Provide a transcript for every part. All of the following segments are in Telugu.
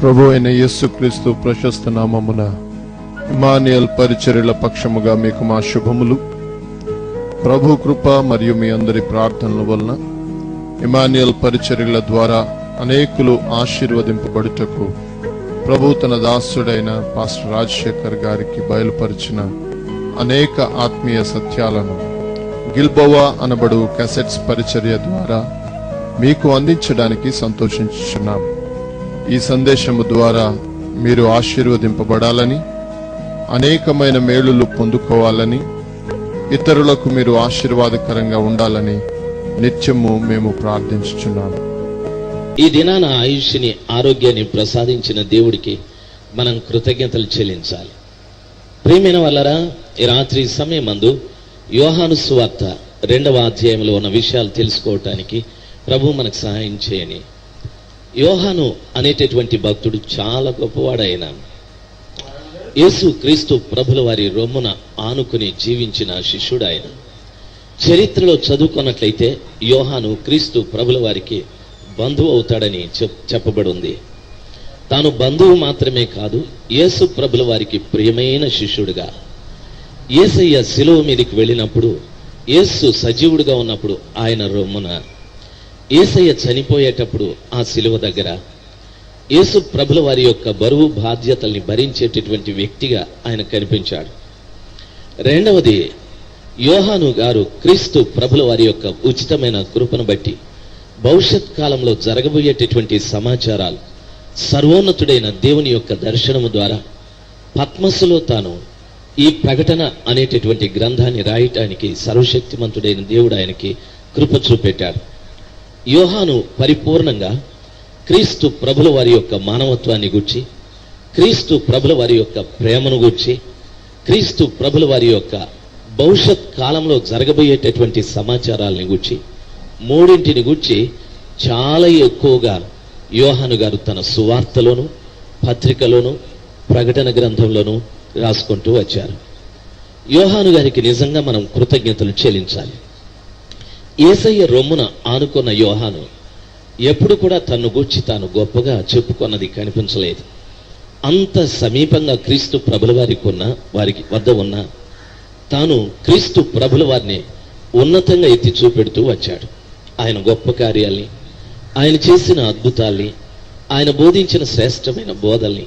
ప్రభు అయిన యేసుక్రీస్తు ప్రశస్త నామమున ఇమ్మానుయేల్ పరిచర్యల పక్షముగా మీకు మా శుభములు. ప్రభు కృప మరియు మీ అందరి ప్రార్థనల వలన ఇమ్మానుయేల్ పరిచర్యల ద్వారా అనేకులు ఆశీర్వదింపబడుటకు ప్రభు తన దాసుడైన పాస్టర్ రాజశేఖర్ గారికి బయలుపరిచిన అనేక ఆత్మీయ సత్యాలను గిల్బోవా అనబడు క్యాసెట్స్ పరిచర్య ద్వారా మీకు అందించడానికి సంతోషించుచున్నాం. ఈ సందేశము ద్వారా మీరు ఆశీర్వదింపబడాలని, అనేకమైన మేలులు పొందుకోవాలని, ఇతరులకు మీరు ఆశీర్వాదకరంగా ఉండాలని నిత్యము మేము ప్రార్థించుచున్నాము. ఈ దినాన ఆయుష్ని, ఆరోగ్యాన్ని ప్రసాదించిన దేవుడికి మనం కృతజ్ఞతలు చెల్లించాలి. ప్రియమైన వాళ్ళరా, ఈ రాత్రి సమయమందు యోహాను సువార్త 2వ అధ్యాయంలో ఉన్న విషయాలు తెలుసుకోవటానికి ప్రభు మనకు సహాయం చేయని. యోహాను అనేటటువంటి భక్తుడు చాలా గొప్పవాడైన యేసు క్రీస్తు ప్రభుల వారి రొమ్మున ఆనుకుని జీవించిన శిష్యుడు ఆయన. చరిత్రలో చదువుకున్నట్లయితే యోహాను క్రీస్తు ప్రభుల వారికి బంధువు అవుతాడని చెప్పబడి ఉంది. తాను బంధువు మాత్రమే కాదు, యేసు ప్రభుల వారికి ప్రియమైన శిష్యుడుగా, యేసయ్య శిలువ మీదకి వెళ్ళినప్పుడు, యేసు సజీవుడుగా ఉన్నప్పుడు ఆయన రొమ్మున, యేసయ్య చనిపోయేటప్పుడు ఆ శిలువ దగ్గర యేసు ప్రభుల వారి యొక్క బరువు బాధ్యతల్ని భరించేటటువంటి వ్యక్తిగా ఆయన కనిపించాడు. రెండవది, యోహాను గారు క్రీస్తు ప్రభుల వారి యొక్క ఉచితమైన కృపను బట్టి భవిష్యత్ కాలంలో జరగబోయేటటువంటి సమాచారాలు సర్వోన్నతుడైన దేవుని యొక్క దర్శనము ద్వారా పద్మస్సులో తాను ఈ ప్రకటన అనేటటువంటి గ్రంథాన్ని రాయటానికి సర్వశక్తిమంతుడైన దేవుడు ఆయనకి కృప చూపెట్టాడు. యోహాను పరిపూర్ణంగా క్రీస్తు ప్రభుల వారి యొక్క మానవత్వాన్ని గూర్చి, క్రీస్తు ప్రభుల వారి యొక్క ప్రేమను గూర్చి, క్రీస్తు ప్రభుల వారి యొక్క భవిష్యత్ కాలంలో జరగబోయేటటువంటి సమాచారాలని గూర్చి, మూడింటిని గూర్చి చాలా ఎక్కువగా యోహాను గారు తన సువార్తలోను, పత్రికలోను, ప్రకటన గ్రంథంలోను రాసుకుంటూ వచ్చారు. యోహాను గారికి నిజంగా మనం కృతజ్ఞతలు చెల్లించాలి. యేసయ్య రొమ్మున ఆనుకున్న యోహాను ఎప్పుడు కూడా తన్ను గూర్చి తాను గొప్పగా చెప్పుకున్నది కనిపించలేదు. అంత సమీపంగా క్రీస్తు ప్రభుల వారికి వద్ద ఉన్న తాను క్రీస్తు ప్రభుల వారిని ఉన్నతంగా ఎత్తి చూపెడుతూ వచ్చాడు. ఆయన గొప్ప కార్యాల్ని, ఆయన చేసిన అద్భుతాల్ని, ఆయన బోధించిన శ్రేష్టమైన బోధల్ని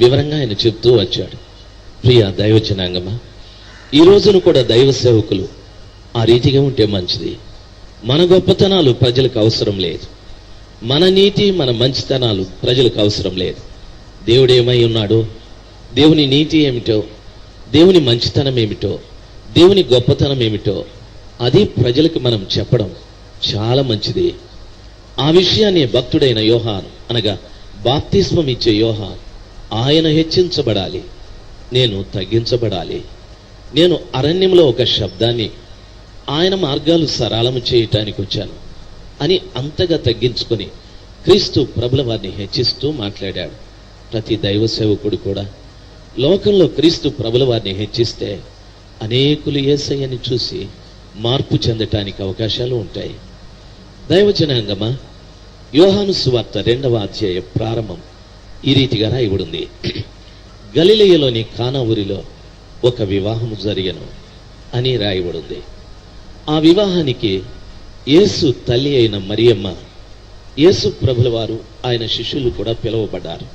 వివరంగా ఆయన చెప్తూ వచ్చాడు. ప్రియ దైవ జనాంగమా, ఈ రోజును కూడా దైవ సేవకులు ఆ రీతిగా ఉంటే మంచిది. మన గొప్పతనాలు ప్రజలకు అవసరం లేదు, మన నీతి, మన మంచితనాలు ప్రజలకు అవసరం లేదు. దేవుడు ఏమై ఉన్నాడో, దేవుని నీతి ఏమిటో, దేవుని మంచితనం ఏమిటో, దేవుని గొప్పతనం ఏమిటో అది ప్రజలకు మనం చెప్పడం చాలా మంచిది. ఆ విషయాన్ని భక్తుడైన యోహాను, అనగా బాప్తిస్మం ఇచ్చే యోహాను, ఆయన హెచ్చించబడాలి, నేను తగ్గించబడాలి, నేను అరణ్యంలో ఒక శబ్దాన్ని, ఆయన మార్గాలు సరళము చేయటానికి వచ్చాను అని అంతగా తగ్గించుకొని క్రీస్తు ప్రభుల వారిని హెచ్చిస్తూ మాట్లాడాడు. ప్రతి దైవ సేవకుడు కూడా లోకంలో క్రీస్తు ప్రభుల వారిని హెచ్చిస్తే అనేకులు యేసయ్యని చూసి మార్పు చెందటానికి అవకాశాలు ఉంటాయి. దైవ జనాంగమా, యోహాను సువార్త 2వ అధ్యాయ ప్రారంభం ఈ రీతిగా రాయబడింది. గలిలయలోని కానా ఊరిలో ఒక వివాహము జరిగెను అని రాయబడింది. ఆ వివాహానికి యేసు తల్లి అయిన మరియమ్మ, యేసు ప్రభుల వారు, ఆయన శిష్యులు కూడా పిలువబడ్డారు.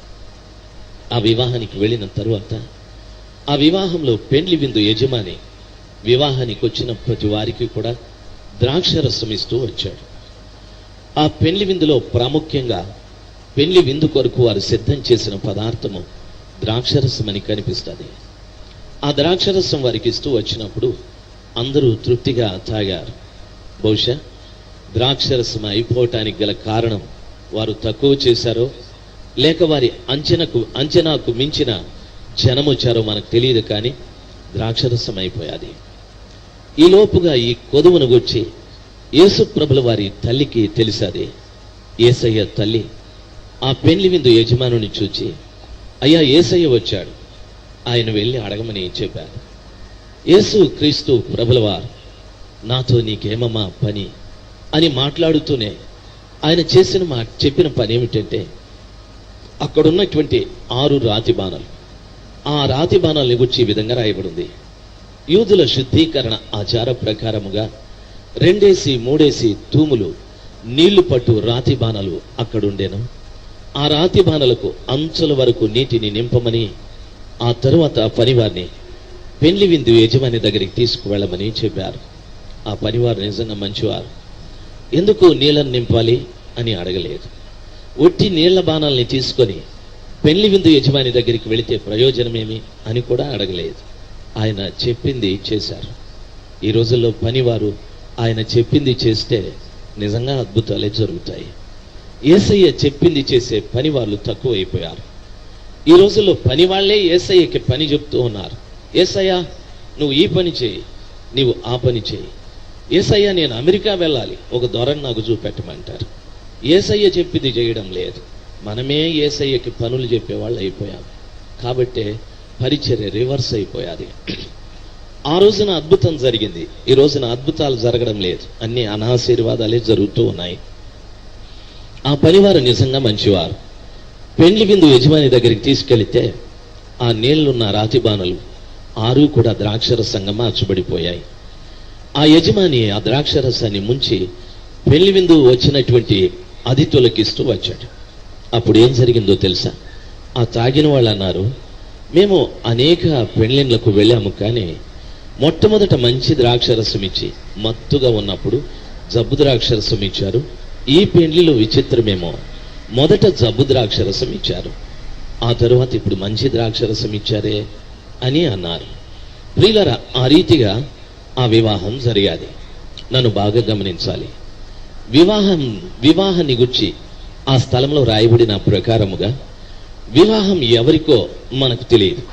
ఆ వివాహానికి వెళ్ళిన తరువాత ఆ వివాహంలో పెండ్లి విందు యజమాని వివాహానికి వచ్చిన ప్రతి వారికి కూడా ద్రాక్షరసం ఇస్తూ వచ్చాడు. ఆ పెండ్లి విందులో ప్రాముఖ్యంగా పెండ్లి విందు కొరకు వారు సిద్ధం చేసిన పదార్థము ద్రాక్షరసం అని కనిపిస్తుంది. ఆ ద్రాక్షరసం వారికి ఇస్తూ వచ్చినప్పుడు అందరూ తృప్తిగా తాగారు. బహుశా ద్రాక్షరసం అయిపోవటానికి గల కారణం వారు తక్కువ చేశారో, లేక వారి అంచనాకు మించిన జనం వచ్చారో మనకు తెలియదు, కానీ ద్రాక్షరసం అయిపోయాది. ఈ లోపుగా ఈ కొదువును గుర్చి యేసు ప్రభుల వారి తల్లికి తెలిసాది. యేసయ్య తల్లి ఆ పెండ్లి విందు యజమానుని చూచి, అయ్యా యేసయ్య వచ్చాడు, ఆయన వెళ్ళి అడగమని చెప్పారు. యేసు క్రీస్తు ప్రభుల వారు, నాతో నీకేమమ్మా పని అని మాట్లాడుతూనే ఆయన చెప్పిన పని ఏమిటంటే, అక్కడున్నటువంటి 6 రాతి బాణాలు, ఆ రాతి బాణాలని గురించి ఈ విధంగా రాయబడింది. యూదుల శుద్ధీకరణ ఆచార ప్రకారముగా 2-3 తూములు నీళ్లు పట్టు రాతి బాణాలు అక్కడుండెను. ఆ రాతి బాణాలకు అంచుల వరకు నీటిని నింపమని, ఆ తరువాత పనివారిని పెళ్లి విందు యజమాని దగ్గరికి తీసుకువెళ్ళమని చెప్పారు. ఆ పనివారు నిజంగా మంచివారు. ఎందుకు నీళ్లను నింపాలి అని అడగలేదు. ఒట్టి నీళ్ల బాణాలని తీసుకొని పెళ్లి విందు యజమాని దగ్గరికి వెళితే ప్రయోజనమేమి అని కూడా అడగలేదు. ఆయన చెప్పింది చేశారు. ఈ రోజుల్లో పనివారు ఆయన చెప్పింది చేస్తే నిజంగా అద్భుతాలే జరుగుతాయి. యేసయ్య చెప్పింది చేసే పనివాళ్ళు తక్కువైపోయారు. ఈ రోజుల్లో పని వాళ్లే యేసయ్యకి పని చెప్తూ ఉన్నారు. యేసయ్య నువ్వు ఈ పని చేయి, నీవు ఆ పని చేయి. యేసయ్య నేను అమెరికా వెళ్ళాలి, ఒక దొరను నాకు చూపెట్టమంటారు. యేసయ్య చెప్పింది చేయడం లేదు. మనమే యేసయ్యకి పనులు చెప్పేవాళ్ళు అయిపోయాం. కాబట్టే పరిచర్య రివర్స్ అయిపోయాది. ఆ రోజున అద్భుతం జరిగింది, ఈ రోజున అద్భుతాలు జరగడం లేదు. అన్ని అనాశీర్వాదాలే జరుగుతూ ఉన్నాయి. ఆ పనివారు నిజంగా మంచివారు. పెండ్లి విందు యజమాని దగ్గరికి తీసుకెళ్తే ఆ నీళ్లున్న రాతి బాణలు 6 కూడా ద్రాక్షరసంగా మార్చబడిపోయాయి. ఆ యజమాని ఆ ద్రాక్షరసాన్ని ముంచి పెళ్లి విందు వచ్చినటువంటి అతిథులకిస్తూ వచ్చాడు. అప్పుడు ఏం జరిగిందో తెలుసా? ఆ తాగిన వాళ్ళు అన్నారు, మేము అనేక పెళ్లిళ్లకు వెళ్ళాము, కానీ మొట్టమొదట మంచి ద్రాక్షరసం ఇచ్చి మత్తుగా ఉన్నప్పుడు జబ్బు ద్రాక్షరసం ఇచ్చారు. ఈ పెళ్లిలో విచిత్రమేమో, మొదట జబ్బు ద్రాక్షరసం ఇచ్చారు, ఆ తరువాత ఇప్పుడు మంచి ద్రాక్షరసం ఇచ్చారే అని అన్నారు. ప్రియులారా, ఆ రీతిగా ఆ వివాహం జరిగాది. నన్ను బాగా గమనించాలి. వివాహాన్ని గురించి ఆ స్థలంలో రాయబడిన ప్రకారముగా వివాహం ఎవరికో మనకు తెలియదు.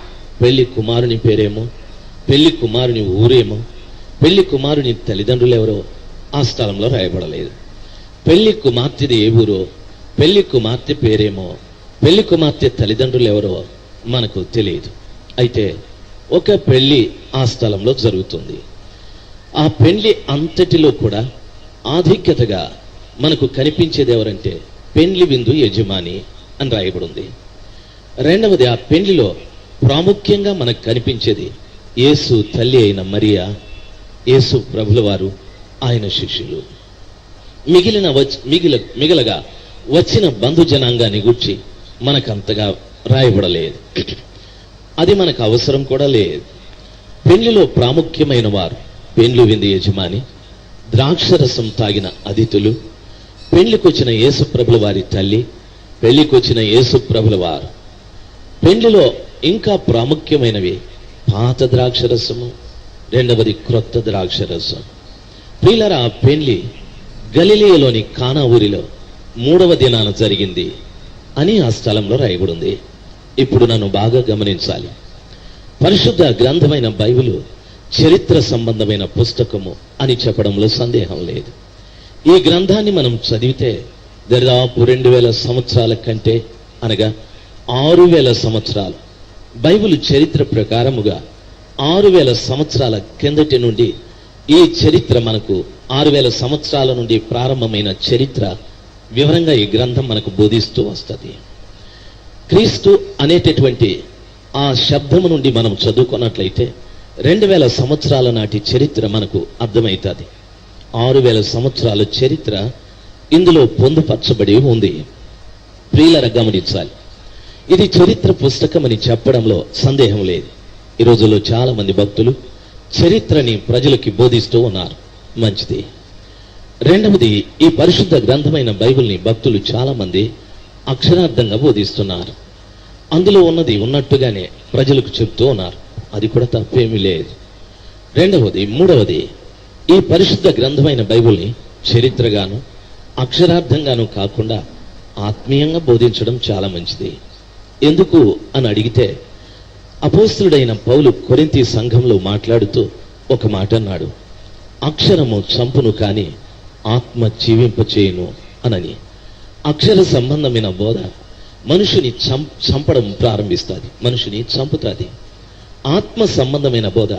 పెళ్లి కుమారుని పేరేమో, పెళ్లి కుమారుని ఊరేమో, పెళ్లి కుమారుని తల్లిదండ్రులు ఎవరో ఆ స్థలంలో రాయబడలేదు. పెళ్లి కుమార్తెది ఏ ఊరో, పెళ్లి కుమార్తె పేరేమో, పెళ్లి కుమార్తె తల్లిదండ్రులు ఎవరో మనకు తెలియదు. అయితే ఒక పెళ్లి ఆ స్థలంలో జరుగుతుంది. ఆ పెళ్లి అంతటిలో కూడా ఆధిక్యతగా మనకు కనిపించేది ఎవరంటే పెండ్లి విందు యజమాని అని రాయబడింది. రెండవది, ఆ పెండ్లిలో ప్రాముఖ్యంగా మనకు కనిపించేది యేసు తల్లి అయిన మరియా, యేసు ప్రభుల వారు, ఆయన శిష్యులు. మిగిలగా వచ్చిన బంధు జనాంగాన్ని గూర్చి మనకంతగా రాయబడలేదు. అది మనకు అవసరం కూడా లేదు. పెళ్లిలో ప్రాముఖ్యమైన వారు పెండ్లి విందు యజమాని, ద్రాక్షరసం తాగిన అతిథులు, పెళ్లికొచ్చిన యేసు ప్రభుల వారి తల్లి, పెళ్లికొచ్చిన యేసు ప్రభుల వారు. పెళ్లిలో ఇంకా ప్రాముఖ్యమైనవి పాత ద్రాక్షరసము, రెండవది క్రొత్త ద్రాక్షరసం. ప్రియులారా, ఆ పెళ్లి గలిలయలోని కానా ఊరిలో 3వ దినాన జరిగింది అని ఆ స్థలంలో రాయబడింది. ఇప్పుడు నన్ను బాగా గమనించాలి. పరిశుద్ధ గ్రంథమైన బైబిలు చరిత్ర సంబంధమైన పుస్తకము అని చెప్పడంలో సందేహం లేదు. ఈ గ్రంథాన్ని మనం చదివితే దాదాపు 2000 సంవత్సరాల కంటే, అనగా 6000 సంవత్సరాలు, బైబిల్ చరిత్ర ప్రకారముగా 6000 సంవత్సరాల కిందటి నుండి ఈ చరిత్ర మనకు 6000 సంవత్సరాల నుండి ప్రారంభమైన చరిత్ర వివరంగా ఈ గ్రంథం మనకు బోధిస్తూ వస్తుంది. క్రీస్తు అనేటటువంటి ఆ శబ్దము నుండి మనం చదువుకున్నట్లయితే 2000 సంవత్సరాల నాటి చరిత్ర మనకు అర్థమవుతుంది. 6000 సంవత్సరాల చరిత్ర ఇందులో పొందుపరచబడి ఉంది. ప్రియులరా, గమనించాలి. ఇది చరిత్ర పుస్తకం అని చెప్పడంలో సందేహం లేదు. ఈ రోజుల్లో చాలా మంది భక్తులు చరిత్రని ప్రజలకి బోధిస్తూ ఉన్నారు. మంచిది. రెండవది, ఈ పరిశుద్ధ గ్రంథమైన బైబిల్ని భక్తులు చాలా మంది అక్షరార్థంగా బోధిస్తున్నారు. అందులో ఉన్నది ఉన్నట్టుగానే ప్రజలకు చెప్తూ ఉన్నారు. అది కూడా తప్పేమీ లేదు. మూడవది, ఈ పరిశుద్ధ గ్రంథమైన బైబిల్ని చరిత్రగాను అక్షరార్థంగాను కాకుండా ఆత్మీయంగా బోధించడం చాలా మంచిది. ఎందుకు అని అడిగితే, అపోస్తలుడైన పౌలు కొరింథీ సంఘంలో మాట్లాడుతూ ఒక మాట అన్నాడు, అక్షరము చంపును కాని ఆత్మ జీవింపచేయును అనని. అక్షర సంబంధమైన బోధ మనుషుని చంపడం ప్రారంభిస్తుంది, మనుషుని చంపుతుంది. ఆత్మ సంబంధమైన బోధ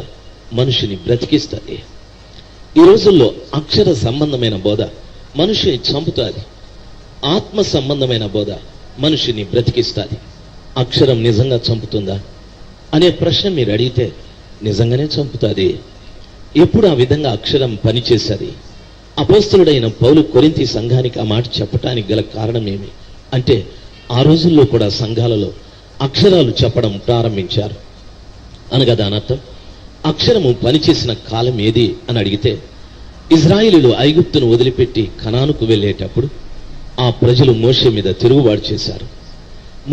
మనుషుని బ్రతికిస్తుంది. ఈ రోజుల్లో అక్షర సంబంధమైన బోధ మనుషుని చంపుతుంది, ఆత్మ సంబంధమైన బోధ మనిషిని బ్రతికిస్తుంది. అక్షరం నిజంగా చంపుతుందా అనే ప్రశ్న మీరు అడిగితే నిజంగానే చంపుతుంది. ఎప్పుడు ఆ విధంగా అక్షరం పనిచేసేది? అపోస్తలుడైన పౌలు కొరింథీ సంఘానికి ఆ మాట చెప్పడానికి గల కారణం ఏమి అంటే, ఆ రోజుల్లో కూడా సంఘాలలో అక్షరాలు చెప్పడం ప్రారంభించారు. అనగా దాని అర్థం, అక్షరము పనిచేసిన కాలం ఏది అని అడిగితే, ఇజ్రాయేలీయులు ఐగుప్తును వదిలిపెట్టి కనానుకు వెళ్ళేటప్పుడు ఆ ప్రజలు మోషే మీద తిరుగుబాటు చేశారు.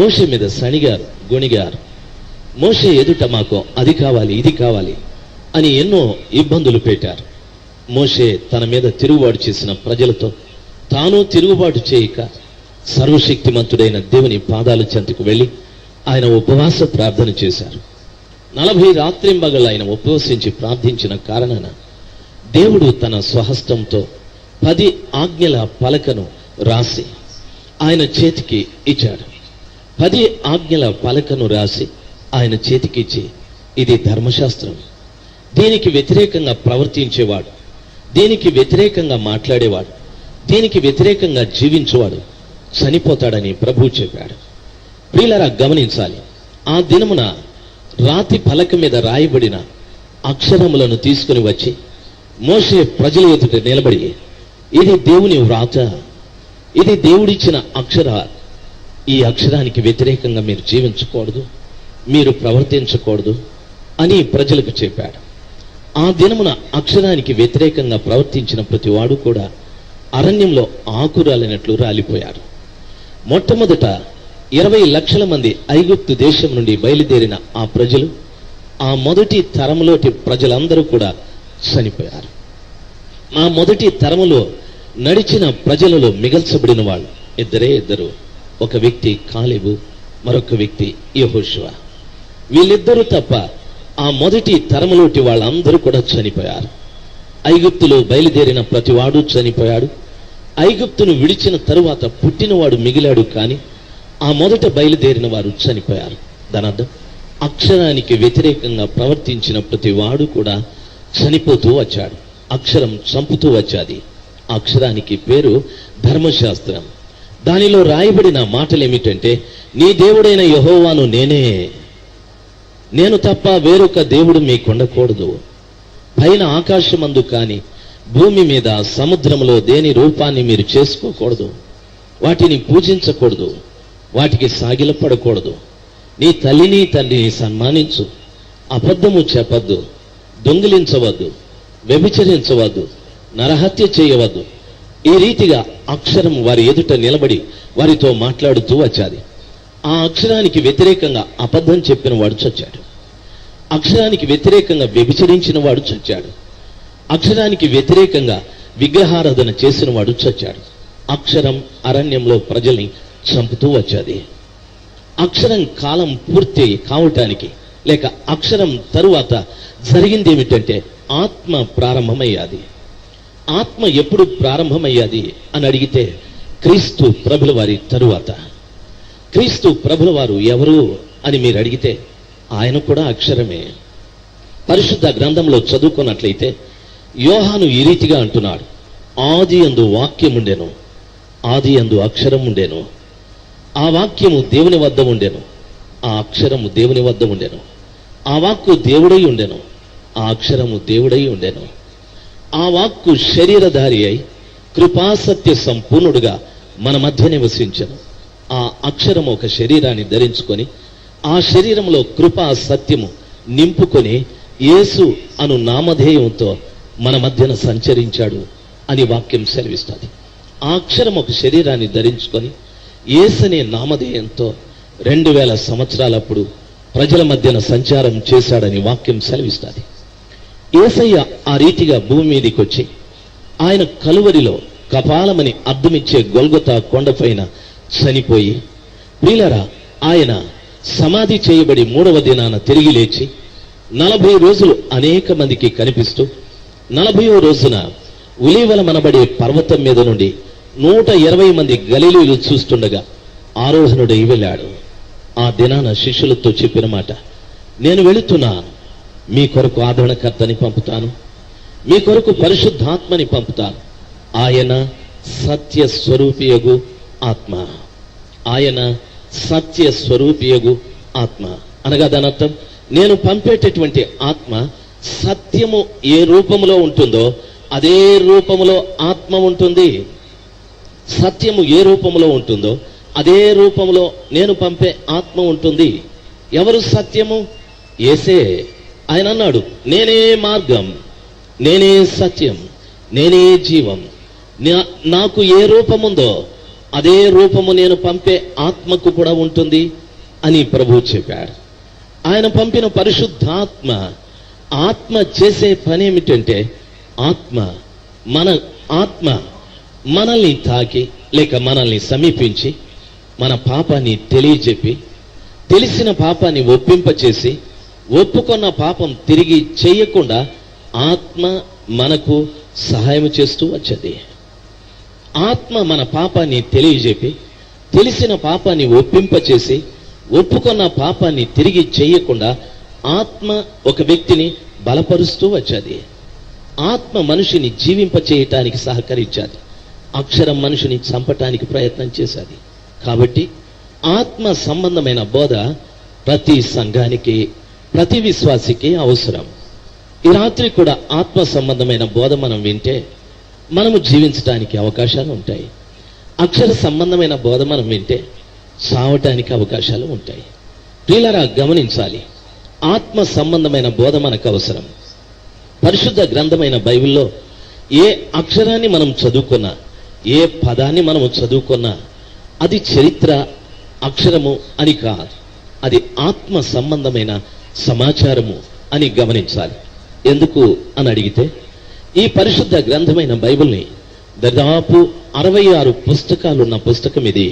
మోషే మీద సణిగారు, గొణిగారు. మోషే ఎదుట మాకు అది కావాలి, ఇది కావాలి అని ఎన్నో ఇబ్బందులు పెట్టారు. మోషే తన మీద తిరుగుబాటు చేసిన ప్రజలతో తాను తిరుగుబాటు చేయక సర్వశక్తిమంతుడైన దేవుని పాదాల చెంతకు వెళ్ళి ఆయన ఉపవాస ప్రార్థన చేశారు. 40 రాత్రింబగళ్ళు ఆయన ఉపవసించి ప్రార్థించిన కారణాన దేవుడు తన స్వహస్తంతో 10 ఆజ్ఞల పలకను రాసి ఆయన చేతికి ఇచ్చాడు. 10 ఆజ్ఞల పలకను రాసి ఆయన చేతికి ఇచ్చి, ఇది ధర్మశాస్త్రం, దీనికి వ్యతిరేకంగా ప్రవర్తించేవాడు, దీనికి వ్యతిరేకంగా మాట్లాడేవాడు, దీనికి వ్యతిరేకంగా జీవించేవాడు చనిపోతాడని ప్రభువు చెప్పాడు. ప్రియులారా, గమనించాలి. ఆ దినమున రాతి పలక మీద రాయబడిన అక్షరములను తీసుకుని వచ్చి మోషే ప్రజల ఎదుట నిలబడి, ఇది దేవుని వ్రాత, ఇది దేవుడిచ్చిన అక్షర, ఈ అక్షరానికి వ్యతిరేకంగా మీరు జీవించకూడదు, మీరు ప్రవర్తించకూడదు అని ప్రజలకు చెప్పాడు. ఆ దినమున అక్షరానికి వ్యతిరేకంగా ప్రవర్తించిన ప్రతి వాడు కూడా అరణ్యంలో ఆకురాలినట్లు రాలిపోయారు. మొట్టమొదట 20 లక్షల మంది ఐగుప్తు దేశం నుండి బయలుదేరిన ఆ ప్రజలు, ఆ మొదటి తరములోటి ప్రజలందరూ కూడా చనిపోయారు. ఆ మొదటి తరములో నడిచిన ప్రజలలో మిగల్చబడిన వాళ్ళు ఇద్దరు. ఒక వ్యక్తి కాలేబు, మరొక వ్యక్తి యెహోషువ. వీళ్ళిద్దరూ తప్ప ఆ మొదటి తరములోటి వాళ్ళందరూ కూడా చనిపోయారు. ఐగుప్తులో బయలుదేరిన ప్రతివాడు చనిపోయాడు. ఐగుప్తును విడిచిన తరువాత పుట్టినవాడు మిగిలాడు, కానీ ఆ మొదట బయలుదేరిన వారు చనిపోయారు. దాని అర్థం, అక్షరానికి వ్యతిరేకంగా ప్రవర్తించిన ప్రతి వాడు కూడా చనిపోతూ వచ్చాడు. అక్షరం చంపుతూ వచ్చాది. అక్షరానికి పేరు ధర్మశాస్త్రం. దానిలో రాయబడిన మాటలు ఏమిటంటే, నీ దేవుడైన యెహోవాను నేను తప్ప వేరొక దేవుడు మీకు ఉండకూడదు. పైన ఆకాశమందు కాని భూమి మీద సముద్రంలో దేని రూపాన్ని మీరు చేసుకోకూడదు. వాటిని పూజించకూడదు, వాటికి సాగిలపడకూడదు. నీ తల్లిని తండ్రిని సన్మానించు, అబద్ధము చెప్పద్దు, దొంగిలించవద్దు, వ్యభిచరించవద్దు, నరహత్య చేయవద్దు. ఈ రీతిగా అక్షరం వారి ఎదుట నిలబడి వారితో మాట్లాడుతూ వచ్చాది. ఆ అక్షరానికి వ్యతిరేకంగా అబద్ధం చెప్పిన వాడు చచ్చాడు. అక్షరానికి వ్యతిరేకంగా వ్యభిచరించిన వాడు చచ్చాడు. అక్షరానికి వ్యతిరేకంగా విగ్రహారాధన చేసిన వాడు చచ్చాడు. అక్షరం అరణ్యంలో ప్రజల్ని చంపుతూ వచ్చాది. అక్షరం కాలం పూర్తి కావటానికి, లేక అక్షరం తరువాత జరిగింది ఏమిటంటే, ఆత్మ ప్రారంభమయ్యాది. ఆత్మ ఎప్పుడు ప్రారంభమయ్యాది అని అడిగితే, క్రీస్తు ప్రభుల వారి తరువాత. క్రీస్తు ప్రభుల వారు ఎవరు అని మీరు అడిగితే, ఆయన కూడా అక్షరమే. పరిశుద్ధ గ్రంథంలో చదువుకున్నట్లయితే యోహాను ఈ రీతిగా అంటున్నాడు, ఆది యందు వాక్యం ఉండెను, ఆది యందు అక్షరం ఉండెను, ఆ వాక్యము దేవుని వద్ద ఉండెను, ఆ అక్షరము దేవుని వద్ద ఉండెను, ఆ వాక్కు దేవుడై ఉండెను, ఆ అక్షరము దేవుడై ఉండెను. ఆ వాక్కు శరీరధారి అయి కృపాసత్య సంపూర్ణుడుగా మన మధ్య నివసించెను. ఆ అక్షరము ఒక శరీరాన్ని ధరించుకొని ఆ శరీరంలో కృపా సత్యము నింపుకొని యేసు అను నామధేయంతో మన మధ్యన సంచరించాడు అని వాక్యం సెలవిస్తుంది. ఆ అక్షరం ఒక శరీరాన్ని ధరించుకొని యేసనే నామధేయంతో 2000 సంవత్సరాలప్పుడు ప్రజల మధ్యన సంచారం చేశాడని వాక్యం సెలవిస్తుంది. యేసయ్య ఆ రీతిగా భూమి మీదకి వచ్చి ఆయన కలువరిలో కపాలమని అర్థమిచ్చే గొల్గొతా కొండపైన చనిపోయి, ప్రియులారా, ఆయన సమాధి చేయబడి 3వ దినాన తిరిగి లేచి 40 రోజులు అనేక మందికి కనిపిస్తూ 40వ రోజున ఉలీవల మనబడే పర్వతం మీద నుండి 120 మంది గలిలీయులు చూస్తుండగా ఆరోహణుడై వెళ్ళాడు. ఆ దినాన శిష్యులతో చెప్పిన మాట, నేను వెళుతున్నాను, మీ కొరకు ఆదరణకర్తని పంపుతాను, మీ కొరకు పరిశుద్ధాత్మని పంపుతాను, ఆయన సత్య స్వరూపియగు ఆత్మ. ఆయన సత్య స్వరూపియగు ఆత్మ. అనగా దాని అర్థం, నేను పంపేటటువంటి ఆత్మ సత్యము ఏ రూపములో ఉంటుందో అదే రూపములో ఆత్మ ఉంటుంది. సత్యము ఏ రూపములో ఉంటుందో అదే రూపములో నేను పంపే ఆత్మ ఉంటుంది. ఎవరు సత్యము? యేసే. ఆయన అన్నాడు, నేనే మార్గం, నేనే సత్యం, నేనే జీవం. నాకు ఏ రూపముందో అదే రూపము నేను పంపే ఆత్మకు కూడా ఉంటుంది అని ప్రభువు చెప్పాడు. ఆయన పంపిన పరిశుద్ధాత్మ, ఆత్మ చేసే పని ఏమిటంటే, మన ఆత్మ మనల్ని తాకి లేక మనల్ని సమీపించి మన పాపాన్ని తెలియజెప్పి, తెలిసిన పాపాన్ని ఒప్పింపచేసి, ఒప్పుకున్న పాపం తిరిగి చేయకుండా ఆత్మ మనకు సహాయం చేస్తూ వచ్చేది. ఆత్మ మన పాపాన్ని తెలియజెప్పి, తెలిసిన పాపాన్ని ఒప్పింపచేసి, ఒప్పుకున్న పాపాన్ని తిరిగి చేయకుండా ఆత్మ ఒక వ్యక్తిని బలపరుస్తూ వచ్చేది. ఆత్మ మనిషిని జీవింపచేయటానికి సహకరించాది. అక్షరం మనిషిని చంపటానికి ప్రయత్నం చేశాది. కాబట్టి ఆత్మ సంబంధమైన బోధ ప్రతి సంఘానికి, ప్రతి విశ్వాసికి అవసరం. ఈ రాత్రి కూడా ఆత్మ సంబంధమైన బోధ మనం వింటే మనము జీవించడానికి అవకాశాలు ఉంటాయి. అక్షర సంబంధమైన బోధ మనం వింటే సావటానికి అవకాశాలు ఉంటాయి. ప్రియులారా, గమనించాలి, ఆత్మ సంబంధమైన బోధ మనకు అవసరం. పరిశుద్ధ గ్రంథమైన బైబిల్లో ఏ అక్షరాన్ని మనం చదువుకున్నా, ఏ పదాన్ని మనము చదువుకున్నా అది చరిత్ర అక్షరము అని కాదు, అది ఆత్మ సంబంధమైన సమాచారము అని గమనించాలి. ఎందుకు అని అడిగితే, ఈ పరిశుద్ధ గ్రంథమైన బైబిల్ని దాదాపు 66 పుస్తకాలున్న పుస్తకం ఇది.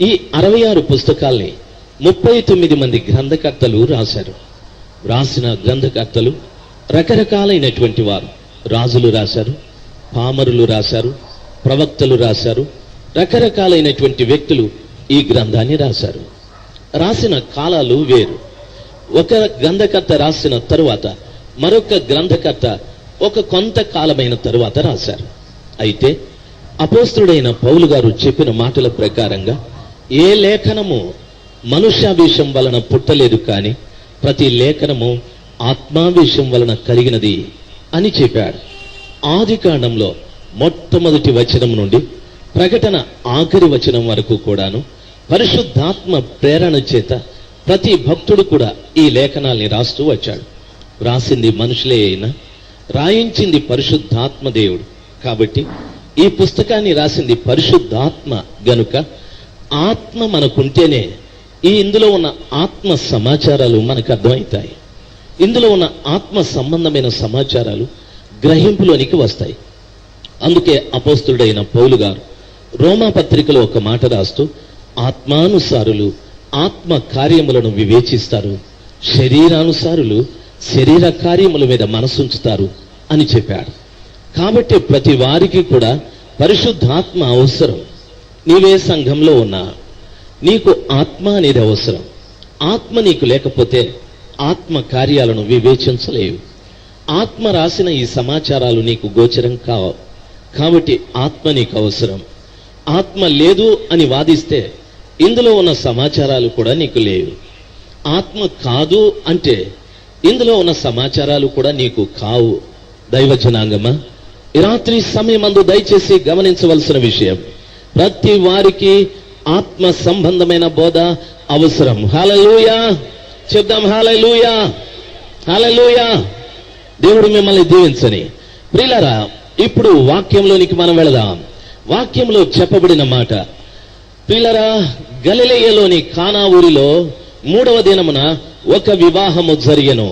ఈ 66 పుస్తకాల్ని 39 మంది గ్రంథకర్తలు రాశారు. రాసిన గ్రంథకర్తలు రకరకాలైనటువంటి వారు. రాజులు రాశారు, పామరులు రాశారు, ప్రవక్తలు రాశారు, రకరకాలైనటువంటి వ్యక్తులు ఈ గ్రంథాన్ని రాశారు. రాసిన కాలాలు వేరు. ఒక గ్రంథకర్త రాసిన తరువాత మరొక గ్రంథకర్త ఒక కొంతకాలమైన తరువాత రాశారు. అయితే అపోస్తలుడైన పౌలు గారు చెప్పిన మాటల ప్రకారంగా ఏ లేఖనము మనుష్యావేశం వలన పుట్టలేదు, కానీ ప్రతి లేఖనము ఆత్మావేశం వలన కలిగినది అని చెప్పాడు. ఆది కాండంలో మొట్టమొదటి వచనం నుండి ప్రకటన ఆఖరి వచనం వరకు కూడాను పరిశుద్ధాత్మ ప్రేరణ చేత ప్రతి భక్తుడు కూడా ఈ లేఖనాల్ని రాస్తూ వచ్చాడు. రాసింది మనుషులే అయినా రాయించింది పరిశుద్ధాత్మ దేవుడు. కాబట్టి ఈ పుస్తకాన్ని రాసింది పరిశుద్ధాత్మ గనుక ఆత్మ మనకుంటేనే ఇందులో ఉన్న ఆత్మ సమాచారాలు మనకు అర్థమవుతాయి. ఇందులో ఉన్న ఆత్మ సంబంధమైన సమాచారాలు గ్రహింపులోనికి వస్తాయి. అందుకే అపోస్తలుడైన పౌలు గారు రోమా పత్రికలో ఒక మాట రాస్తూ, ఆత్మానుసారులు ఆత్మ కార్యములను వివేచిస్తారు, శరీరానుసారులు శరీర కార్యముల మీద మనసుంచుతారు అని చెప్పాడు. కాబట్టి ప్రతి వారికి కూడా పరిశుద్ధాత్మ అవసరం. నీవే సంఘంలో ఉన్నా నీకు ఆత్మ అనేది అవసరం. ఆత్మ నీకు లేకపోతే ఆత్మ కార్యాలను వివేచించలేవు. ఆత్మ రాసిన ఈ సమాచారాలు నీకు గోచరం కావు. కాబట్టి ఆత్మ నీకు అవసరం. ఆత్మ లేదు అని వాదిస్తే ఇందులో ఉన్న సమాచారాలు కూడా నీకు లేవు. ఆత్మ కాదు అంటే ఇందులో ఉన్న సమాచారాలు కూడా నీకు కావు. దైవజనాంగమా, ఈ రాత్రి సమయమందు దయచేసి గమనించవలసిన విషయం, ప్రతి వారికి ఆత్మ సంబంధమైన బోధ అవసరం. హల్లెలూయా చెప్దాం. హల్లెలూయా, హల్లెలూయా. దేవుడు మిమ్మల్ని దీవించని. ప్రియులారా, ఇప్పుడు వాక్యంలోనికి మనం వెళదాం. వాక్యంలో చెప్పబడిన మాట, ప్రియులారా, గలిలయలోని కానా ఊరిలో 3వ దినమున ఒక వివాహము జరిగెను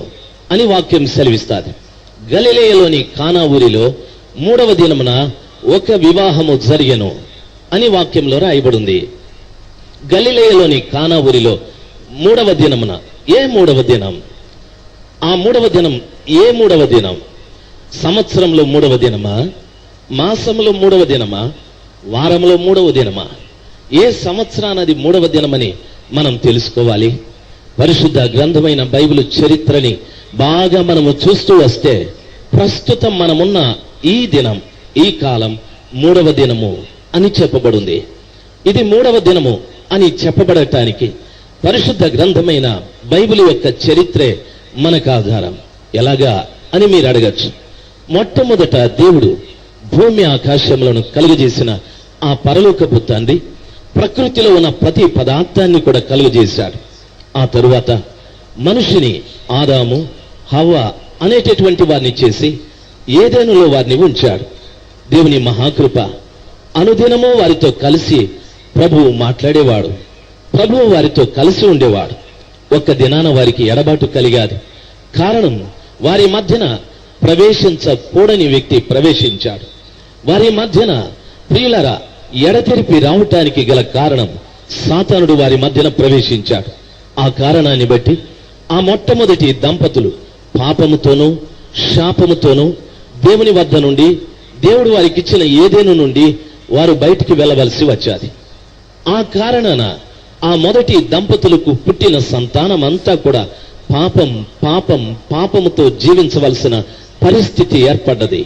అని వాక్యం సెలవిస్తాది. గలిలయలోని కానా ఊరిలో 3వ దినమున ఒక వివాహము జరిగెను అని వాక్యంలో రాయబడింది. గలిలయలోని కానా ఊరిలో 3వ దినమున, ఏ 3వ దినం? ఆ 3వ దినం ఏ 3వ దినం? సంవత్సరంలో 3వ దినమా? మాసంలో 3వ దినమా? వారంలో 3వ దినమా? ఏ సంవత్సరానది 3వ దినమని మనం తెలుసుకోవాలి. పరిశుద్ధ గ్రంథమైన బైబిల్ చరిత్రని బాగా మనము చూస్తూ వస్తే ప్రస్తుతం మనమున్న ఈ దినం, ఈ కాలం 3వ దినము అని చెప్పబడింది. ఇది 3వ దినము అని చెప్పబడటానికి పరిశుద్ధ గ్రంథమైన బైబిల్ యొక్క చరిత్రే మనకు ఆధారం. ఎలాగా అని మీరు అడగచ్చు. మొట్టమొదట దేవుడు భూమి ఆకాశములను కలుగజేసిన ఆ పరలోకపు తండ్రి ప్రకృతిలో ఉన్న ప్రతి పదార్థాన్ని కూడా కలుగజేశాడు. ఆ తరువాత మనుషుని ఆదాము హవ్వ అనేటటువంటి వారిని చేసి ఏదెనులో వారిని ఉంచాడు. దేవుని మహాకృప అనుదినము వారితో కలిసి ప్రభువు మాట్లాడేవాడు. ప్రభువు వారితో కలిసి ఉండేవాడు. ఒక్క దినాన వారికి ఎడబాటు కలిగాది. కారణం, వారి మధ్యన ప్రవేశించకూడని వ్యక్తి ప్రవేశించాడు. వారి మధ్యన ప్రియులరా ఎడతెరిపి రావటానికి గల కారణం, సాతానుడు వారి మధ్యన ప్రవేశించాడు. ఆ కారణాన్ని బట్టి ఆ మొట్టమొదటి దంపతులు పాపముతోనూ శాపముతోనూ దేవుని వద్ద నుండి, దేవుడు వారికి ఇచ్చిన ఏదేను నుండి వారు బయటికి వెళ్ళవలసి వచ్చాది. ఆ కారణాన ఆ మొదటి దంపతులకు పుట్టిన సంతానం అంతా కూడా పాపముతో జీవించవలసిన పరిస్థితి ఏర్పడ్డది.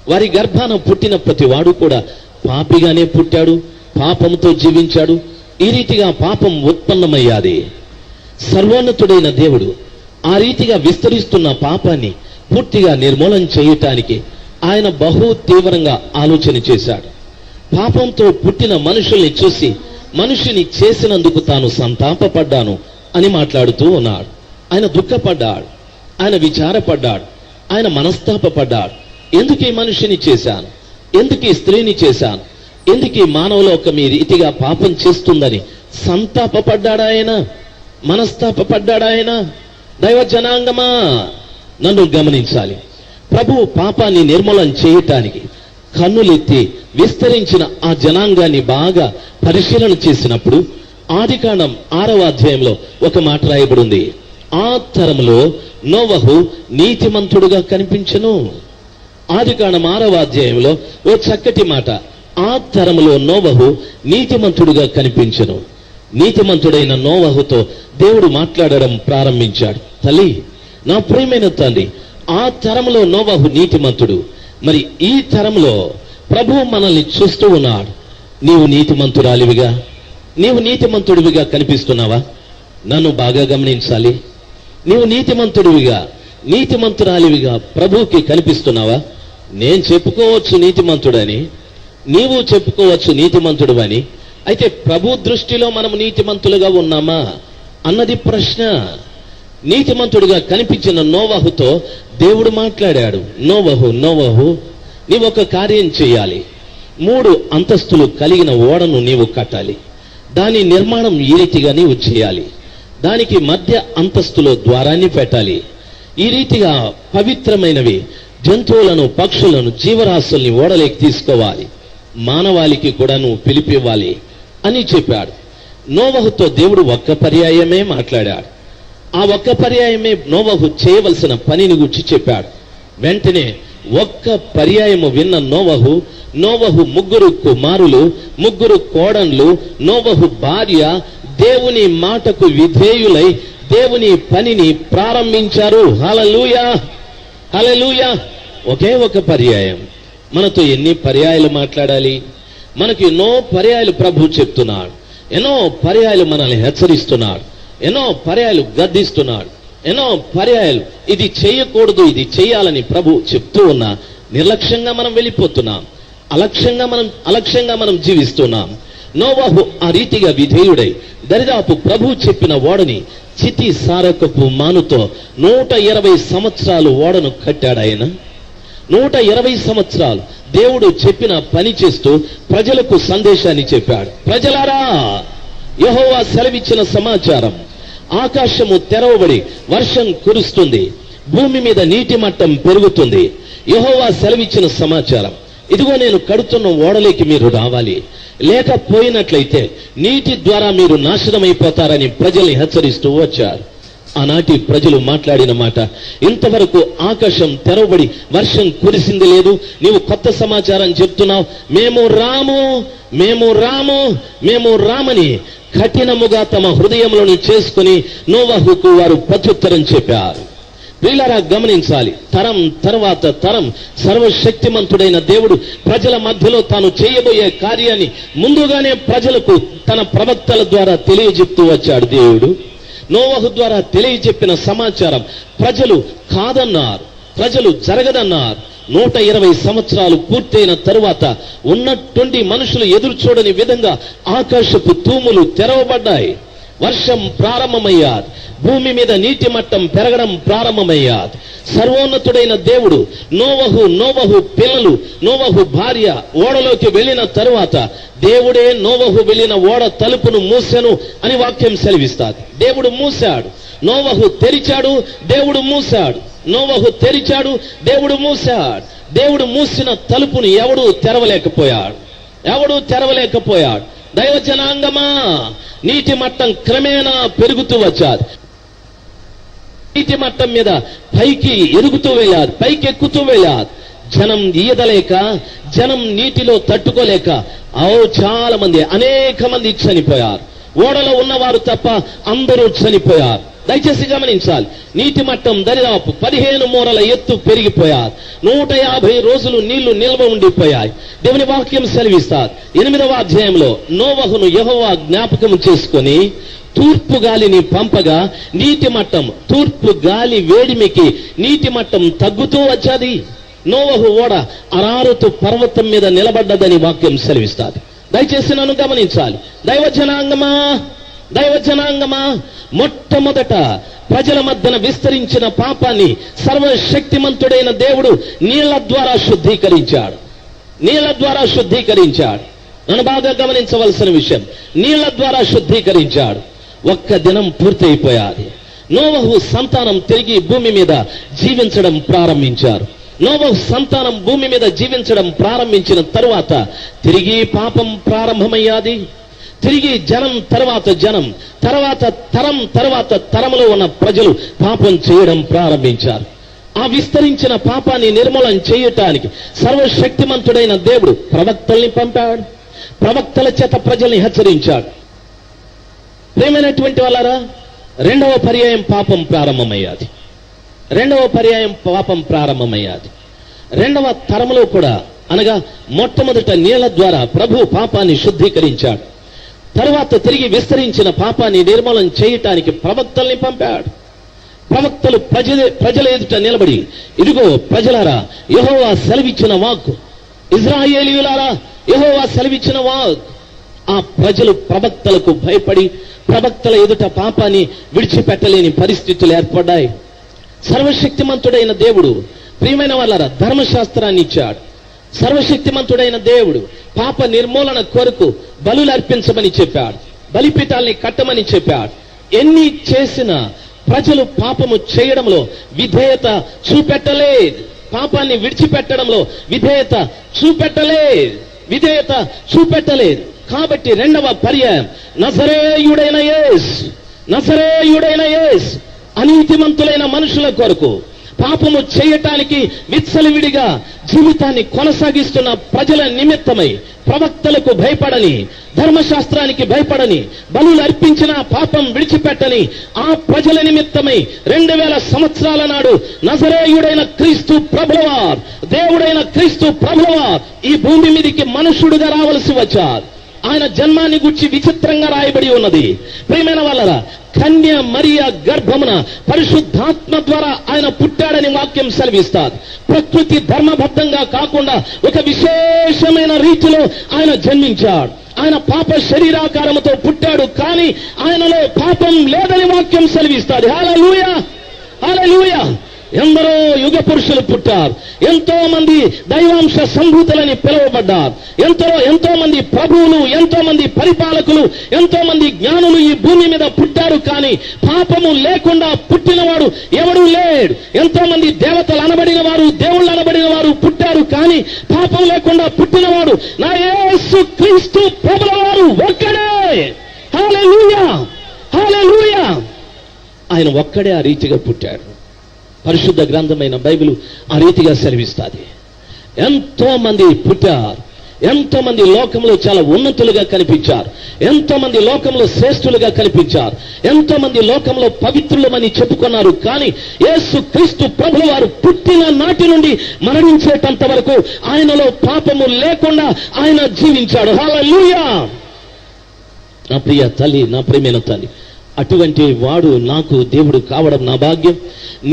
వారి గర్భాన పుట్టిన ప్రతి వాడు కూడా పాపిగానే పుట్టాడు, పాపంతో జీవించాడు. ఈ రీతిగా పాపం ఉత్పన్నమయ్యాది. సర్వోన్నతుడైన దేవుడు ఆ రీతిగా విస్తరిస్తున్న పాపాన్ని పూర్తిగా నిర్మూలన చేయటానికి ఆయన బహు తీవ్రంగా ఆలోచన చేశాడు. పాపంతో పుట్టిన మనుషుల్ని చూసి మనుషుని చేసినందుకు తాను సంతాపపడ్డాను అని మాట్లాడుతూ ఉన్నాడు. ఆయన దుఃఖపడ్డాడు, ఆయన విచారపడ్డాడు, ఆయన మనస్తాపపడ్డాడు. ఎందుకు ఈ మనిషిని చేశాను, ఎందుకు ఈ స్త్రీని చేశాను, ఎందుకు ఈ మానవలోకం ఈ రీతిగా పాపం చేస్తుందని సంతాపపడ్డాడాయన, మనస్తాపపడ్డాడాయన. దైవ జనాంగమా, నన్ను గమనించాలి. ప్రభు పాపాన్ని నిర్మూలన చేయటానికి కన్నులెత్తి విస్తరించిన ఆ జనాంగాన్ని బాగా పరిశీలన చేసినప్పుడు ఆదికాండం 6వ అధ్యాయంలో ఒక మాట రాయబడింది. ఆ తరములో నోవహు నీతిమంతుడుగా కనిపించెను. ఆదికాండం 6వ అధ్యాయంలో ఓ చక్కటి మాట, ఆ తరములో నోవహు నీతిమంతుడుగా కనిపించెను. నీతిమంతుడైన నోవహుతో దేవుడు మాట్లాడడం ప్రారంభించాడు. తల్లి, నా ప్రియమైన తండ్రి, ఆ తరములో నోవహు నీతిమంతుడు. మరి ఈ తరంలో ప్రభువు మనల్ని చూస్తూ ఉన్నాడు. నీవు నీతిమంతురాలివిగా, నీవు నీతిమంతుడివిగా కనిపిస్తున్నావా? నన్ను బాగా గమనించాలి. నీవు నీతిమంతుడివిగా, నీతిమంతురాలివిగా ప్రభువుకి కనిపిస్తున్నావా? నేను చెప్పుకోవచ్చు నీతిమంతుడని, నీవు చెప్పుకోవచ్చు నీతిమంతుడు అని. అయితే ప్రభు దృష్టిలో మనం నీతిమంతులుగా ఉన్నామా అన్నది ప్రశ్న. నీతిమంతుడిగా కనిపించిన నోవహుతో దేవుడు మాట్లాడాడు. నోవహు, నీవు ఒక కార్యం చేయాలి. 3 అంతస్తులు కలిగిన ఓడను నీవు కట్టాలి. దాని నిర్మాణం ఈ రీతిగా నీవు చేయాలి. దానికి మధ్య అంతస్తులో ద్వారాన్ని పెట్టాలి. ఈ రీతిగా పవిత్రమైనవి జంతువులను, పక్షులను, జీవరాశుల్ని ఓడలేకి తీసుకోవాలి. మానవాళికి కూడా నువ్వు పిలిపివ్వాలి అని చెప్పాడు. నోవహుతో దేవుడు ఒక్క పర్యాయమే మాట్లాడాడు. ఆ ఒక్క పర్యాయమే నోవహు చేయవలసిన పనిని గురించి చెప్పాడు. వెంటనే ఒక్క పర్యాయము విన్న నోవహు 3 కుమారులు, 3 కోడన్లు, నోవహు భార్య దేవుని మాటకు విధేయులై దేవుని పనిని ప్రారంభించారు. హల్లెలూయా, హల్లెలూయా. ఒకే ఒక పర్యాయం. మనతో ఎన్ని పర్యాయాలు మాట్లాడాలి? మనకి ఎన్నో పర్యాయాలు ప్రభు చెప్తున్నాడు, ఎన్నో పర్యాయాలు మనల్ని హెచ్చరిస్తున్నాడు, ఎన్నో పర్యాయాలు గద్దిస్తున్నాడు, ఎన్నో పర్యాయాలు ఇది చేయకూడదు, ఇది చేయాలని ప్రభు చెప్తూ ఉన్నా నిర్లక్ష్యంగా మనం వెళ్ళిపోతున్నాం, అలక్ష్యంగా మనం జీవిస్తున్నాం. నోవహు ఆ రీతిగా విధేయుడై దరిదాపు ప్రభు చెప్పిన ఓడని చితి సారకపు మానుతో 120 సంవత్సరాలు ఓడను కట్టాడు. ఆయన 120 సంవత్సరాలు దేవుడు చెప్పిన పని చేస్తూ ప్రజలకు సందేశాన్ని చెప్పాడు. ప్రజలారా, యెహోవా సెలవిచ్చిన సమాచారం, ఆకాశము తెరవబడి వర్షం కురుస్తుంది, భూమి మీద నీటి మట్టం పెరుగుతుంది. యెహోవా సెలవిచ్చిన సమాచారం, ఇదిగో నేను కడుతున్న ఓడలేకి మీరు రావాలి, లేకపోయినట్లయితే నీటి ద్వారా మీరు నాశనమైపోతారని ప్రజల్ని హెచ్చరిస్తూ వచ్చారు. ఆనాటి ప్రజలు మాట్లాడిన మాట, ఇంతవరకు ఆకాశం తెరవబడి వర్షం కురిసింది లేదు, నీవు కొత్త సమాచారం చెప్తున్నావు, మేము రామని కఠినముగా తమ హృదయంలోని చేసుకుని నోవహుకు వారు ప్రత్యుత్తరం చెప్పారు. ప్రియులారా గమనించాలి, తరం తర్వాత తరం సర్వశక్తిమంతుడైన దేవుడు ప్రజల మధ్యలో తాను చేయబోయే కార్యాన్ని ముందుగానే ప్రజలకు తన ప్రవక్తల ద్వారా తెలియజెప్తూ వచ్చాడు దేవుడు. నోవహు ద్వారా తెలియజెప్పిన సమాచారం ప్రజలు కాదన్నారు, ప్రజలు జరగదన్నారు. 120 సంవత్సరాలు పూర్తయిన తరువాత ఉన్నట్టుండి మనుషులు ఎదురు చూడని విధంగా ఆకాశపు తూములు తెరవబడ్డాయి. వర్షం ప్రారంభమయ్యాది, భూమి మీద నీటి మట్టం పెరగడం ప్రారంభమయ్యాది. సర్వోన్నతుడైన దేవుడు నోవహు పిల్లలు, నోవహు భార్య ఓడలోకి వెళ్ళిన తరువాత దేవుడే నోవహు వెళ్ళిన ఓడ తలుపును మూసెను అని వాక్యం సెలవిస్తాది. దేవుడు మూశాడు, నోవహు తెరిచాడు, దేవుడు మూశాడు. నోవహు తెరిచాడు, దేవుడు మూశాడు. దేవుడు మూసిన తలుపుని ఎవడూ తెరవలేకపోయాడు. దైవజనాంగమా, నీటి మట్టం క్రమేణా పెరుగుతూ వచ్చాది. నీటి మట్టం మీద పైకి ఎదుగుతూ వెళ్ళారు, పైకి ఎక్కుతూ వెళ్ళారు. జనం ఈదలేక, జనం నీటిలో తట్టుకోలేక చాలా మంది, అనేక మంది చనిపోయారు. ఓడలో ఉన్నవారు తప్ప అందరూ చనిపోయారు. దయచేసి గమనించాలి, నీటి మట్టం దరిదాపు 15 మూరల ఎత్తు పెరిగిపోయారు. 150 రోజులు నీళ్లు నిల్వ ఉండిపోయాయి. దేవుని వాక్యం సెలవిస్తారు 8వ అధ్యాయంలో, నోవహును యెహోవా జ్ఞాపకం చేసుకొని తూర్పు గాలిని పంపగా నీటి మట్టం, తూర్పు గాలి వేడిమికి నీటి మట్టం తగ్గుతూ వచ్చాది. నోవహు ఓడ అరారతు పర్వతం మీద నిలబడ్డదని వాక్యం సెలవిస్తాది. దయచేసి నన్ను గమనించాలి, దైవజనాంగమా, మొట్టమొదట ప్రజల మధ్యన విస్తరించిన పాపాన్ని సర్వశక్తిమంతుడైన దేవుడు నీళ్ల ద్వారా శుద్ధీకరించాడు. నన్ను బాగా గమనించవలసిన విషయం, నీళ్ల ద్వారా శుద్ధీకరించాడు. ఒక్క దినం పూర్తయిపోయాది. నోవహు సంతానం తిరిగి భూమి మీద జీవించడం ప్రారంభించారు. నోవహు సంతానం భూమి మీద జీవించడం ప్రారంభించిన తరువాత తిరిగి పాపం ప్రారంభమయ్యాది. తిరిగి జనం తర్వాత తరంలో ఉన్న ప్రజలు పాపం చేయడం ప్రారంభించారు. ఆ విస్తరించిన పాపాన్ని నిర్మూలన చేయటానికి సర్వశక్తిమంతుడైన దేవుడు ప్రవక్తల్ని పంపాడు. ప్రవక్తల చేత ప్రజల్ని హెచ్చరించాడు. ప్రియమైనటువంటి వాళ్ళారా, రెండవ పర్యాయం పాపం ప్రారంభమయ్యాది. రెండవ తరంలో కూడా, అనగా మొట్టమొదట నీళ్ల ద్వారా ప్రభు పాపాన్ని శుద్ధీకరించాడు. తరువాత తిరిగి విస్తరించిన పాపాన్ని నిర్మూలన చేయటానికి ప్రవక్తల్ని పంపాడు. ప్రవక్తలు ప్రజల ఎదుట నిలబడి, ఇదిగో ప్రజలారా, యెహోవా సెలవిచ్చిన వాక్కు, ఇశ్రాయేలీయులారా, యెహోవా సెలవిచ్చిన వాక్కు. ఆ ప్రజలు ప్రవక్తలకు భయపడి ప్రవక్తల ఎదుట పాపాన్ని విడిచిపెట్టలేని పరిస్థితులు ఏర్పడ్డాయి. సర్వశక్తిమంతుడైన దేవుడు, ప్రియమైన వాళ్ళారా, ధర్మశాస్త్రాన్ని ఇచ్చాడు. సర్వశక్తిమంతుడైన దేవుడు పాప నిర్మూలన కొరకు బలులు అర్పించమని చెప్పాడు, బలిపీఠాల్ని కట్టమని చెప్పాడు. ఎన్ని చేసినా ప్రజలు పాపము చేయడంలో విధేయత చూపెట్టలేదు. పాపాన్ని విడిచిపెట్టడంలో విధేయత చూపెట్టలేదు. కాబట్టి రెండవ పర్యాయం నజరేయుడైన యేసు అనీతిమంతులైన మనుషుల కొరకు పాపము చేయటానికి విచ్చలవిడిగా జీవితాన్ని కొనసాగిస్తున్న ప్రజల నిమిత్తమై ప్రవక్తలకు భయపడని, ధర్మశాస్త్రానికి భయపడని, బలులు అర్పించిన పాపం విడిచిపెట్టని ఆ ప్రజల నిమిత్తమై 2000 సంవత్సరాల నాడు నజరేయుడైన క్రీస్తు ప్రభువార్, దేవుడైన క్రీస్తు ప్రభువార్ ఈ భూమి మీదికి మనుషుడుగా రావలసి వచ్చారు. ఆయన జన్మాన్ని గురించి విచిత్రంగా రాయబడి ఉన్నది. ప్రియమైన వాళ్ళరా, కన్య మరియ గర్భమున పరిశుద్ధాత్మ ద్వారా ఆయన పుట్టాడని వాక్యం సెలవిస్తారు. ప్రకృతి ధర్మబద్ధంగా కాకుండా ఒక విశేషమైన రీతిలో ఆయన జన్మించాడు. ఆయన పాప శరీరాకారముతో పుట్టాడు, కానీ ఆయనలో పాపం లేదని వాక్యం సెలవిస్తాడు. హల్లెలూయా, హల్లెలూయా. ఎందరో యుగ పురుషులు పుట్టారు, ఎంతో మంది దైవాంశ సంభూతులని పిలువబడ్డారు, ఎంతో మంది ప్రభువులు, ఎంతో మంది పరిపాలకులు, ఎంతో మంది జ్ఞానులు ఈ భూమి మీద పుట్టారు, కానీ పాపము లేకుండా పుట్టినవాడు ఎవడూ లేడు. ఎంతో మంది దేవతలు అనబడిన వారు, దేవుళ్ళు అనబడిన వారు పుట్టారు, కానీ పాపం లేకుండా పుట్టినవాడు నా యేసు క్రీస్తు ప్రభుల వారు ఒక్కడే. హల్లెలూయా, హల్లెలూయా. ఆయన ఒక్కడే ఆ రీతిగా పుట్టాడు. పరిశుద్ధ గ్రంథమైన బైబిల్ ఆ రీతిగా సెలవిస్తుంది. ఎంతో మంది పుట్టారు, ఎంతమంది లోకంలో చాలా ఉన్నతులుగా కనిపించారు, ఎంతమంది లోకంలో శ్రేష్ఠులుగా కనిపించారు, ఎంతమంది లోకంలో పవిత్రులమని చెప్పుకున్నారు. కానీ యేసు క్రీస్తు ప్రభుల వారు పుట్టిన నాటి నుండి మరణించేటంత వరకు ఆయనలో పాపము లేకుండా ఆయన జీవించాడు. హల్లెలూయా! నా ప్రియ తల్లి, నా ప్రియమైన తల్లి, అటువంటి వాడు నాకు దేవుడు కావడం నా భాగ్యం,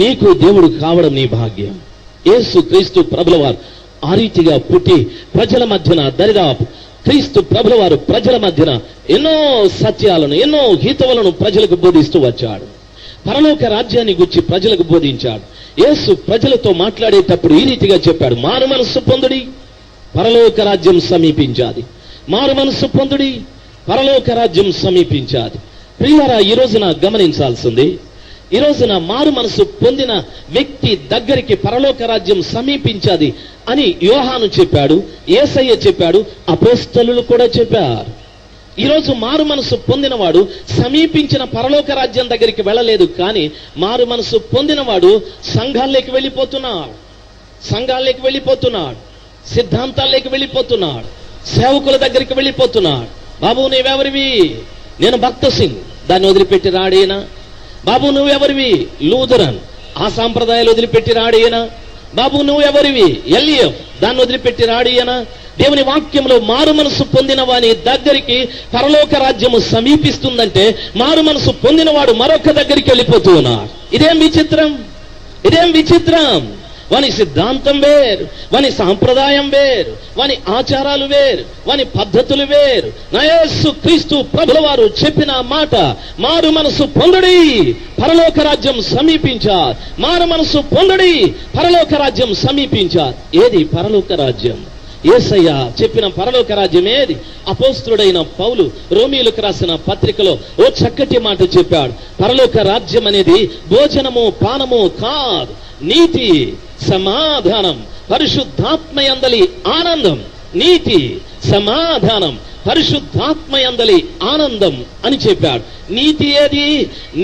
నీకు దేవుడు కావడం నీ భాగ్యం. యేసు క్రీస్తు ప్రభుల వారు ఆ రీతిగా పుట్టి ప్రజల మధ్యన దరిదాపు క్రీస్తు ప్రభుల వారు ప్రజల మధ్యన ఎన్నో సత్యాలను, ఎన్నో హితవులను ప్రజలకు బోధిస్తూ వచ్చాడు. పరలోక రాజ్యాన్ని గురించి ప్రజలకు బోధించాడు. యేసు ప్రజలతో మాట్లాడేటప్పుడు ఈ రీతిగా చెప్పాడు, మారు మనస్సు పొందుడి, పరలోక రాజ్యం సమీపించాది. మారు మనస్సు పొందుడి, పరలోక రాజ్యం సమీపించాది. ప్రియులారా, ఈ రోజున గమనించాల్సింది, ఈ రోజున మారు మనసు పొందిన వ్యక్తి దగ్గరికి పరలోక రాజ్యం సమీపించాది అని యోహాను చెప్పాడు, యేసయ్య చెప్పాడు, అపోస్తలులు కూడా చెప్పారు. ఈరోజు మారు మనసు పొందినవాడు సమీపించిన పరలోక రాజ్యం దగ్గరికి వెళ్ళలేదు. కానీ మారు మనసు పొందినవాడు సంఘాల్లోకి వెళ్ళిపోతున్నాడు, సంఘాల్లోకి వెళ్ళిపోతున్నాడు, సిద్ధాంతాల్లోకి వెళ్ళిపోతున్నాడు, సేవకుల దగ్గరికి వెళ్ళిపోతున్నాడు. బాబు నీవెవరివి? నేను భక్త సింగ్, దాన్ని వదిలిపెట్టి రాడేనా? బాబు నువ్వెవరివి? లూథరన్, ఆ సాంప్రదాయాలు వదిలిపెట్టి రాడేనా? బాబు నువ్వెవరివి? ఎల్ఈఎఫ్, దాన్ని వదిలిపెట్టి రాడేనా? దేవుని వాక్యంలో మారు మనసు పొందిన వాని దగ్గరికి పరలోక రాజ్యము సమీపిస్తుందంటే మారు మనసు పొందినవాడు మరొక దగ్గరికి వెళ్ళిపోతూ ఉన్నాడు. ఇదేం విచిత్రం, ఇదేం విచిత్రం! వాని సిద్ధాంతం వేరు, వాని సాంప్రదాయం వేరు, వాని ఆచారాలు వేరు, వాని పద్ధతులు వేరు. నా యేసు క్రీస్తు ప్రభుల వారు చెప్పిన మాట, మారు మనసు పొందుడి, పరలోక రాజ్యం సమీపించారు. మారు మనసు పొందుడి, పరలోక రాజ్యం సమీపించారు. ఏది పరలోక రాజ్యం? యేసయ్య చెప్పిన పరలోక రాజ్యం ఏది? అపోస్తలుడైన పౌలు రోమీయులకు రాసిన పత్రికలో ఓ చక్కటి మాట చెప్పాడు. పరలోక రాజ్యం అనేది భోజనము పానము కాదు, నీతి, సమాధానం, పరిశుద్ధాత్మయందలి ఆనందం. నీతి, సమాధానం, పరిశుద్ధాత్మయందలి ఆనందం అని చెప్పాడు. నీతి ఏది?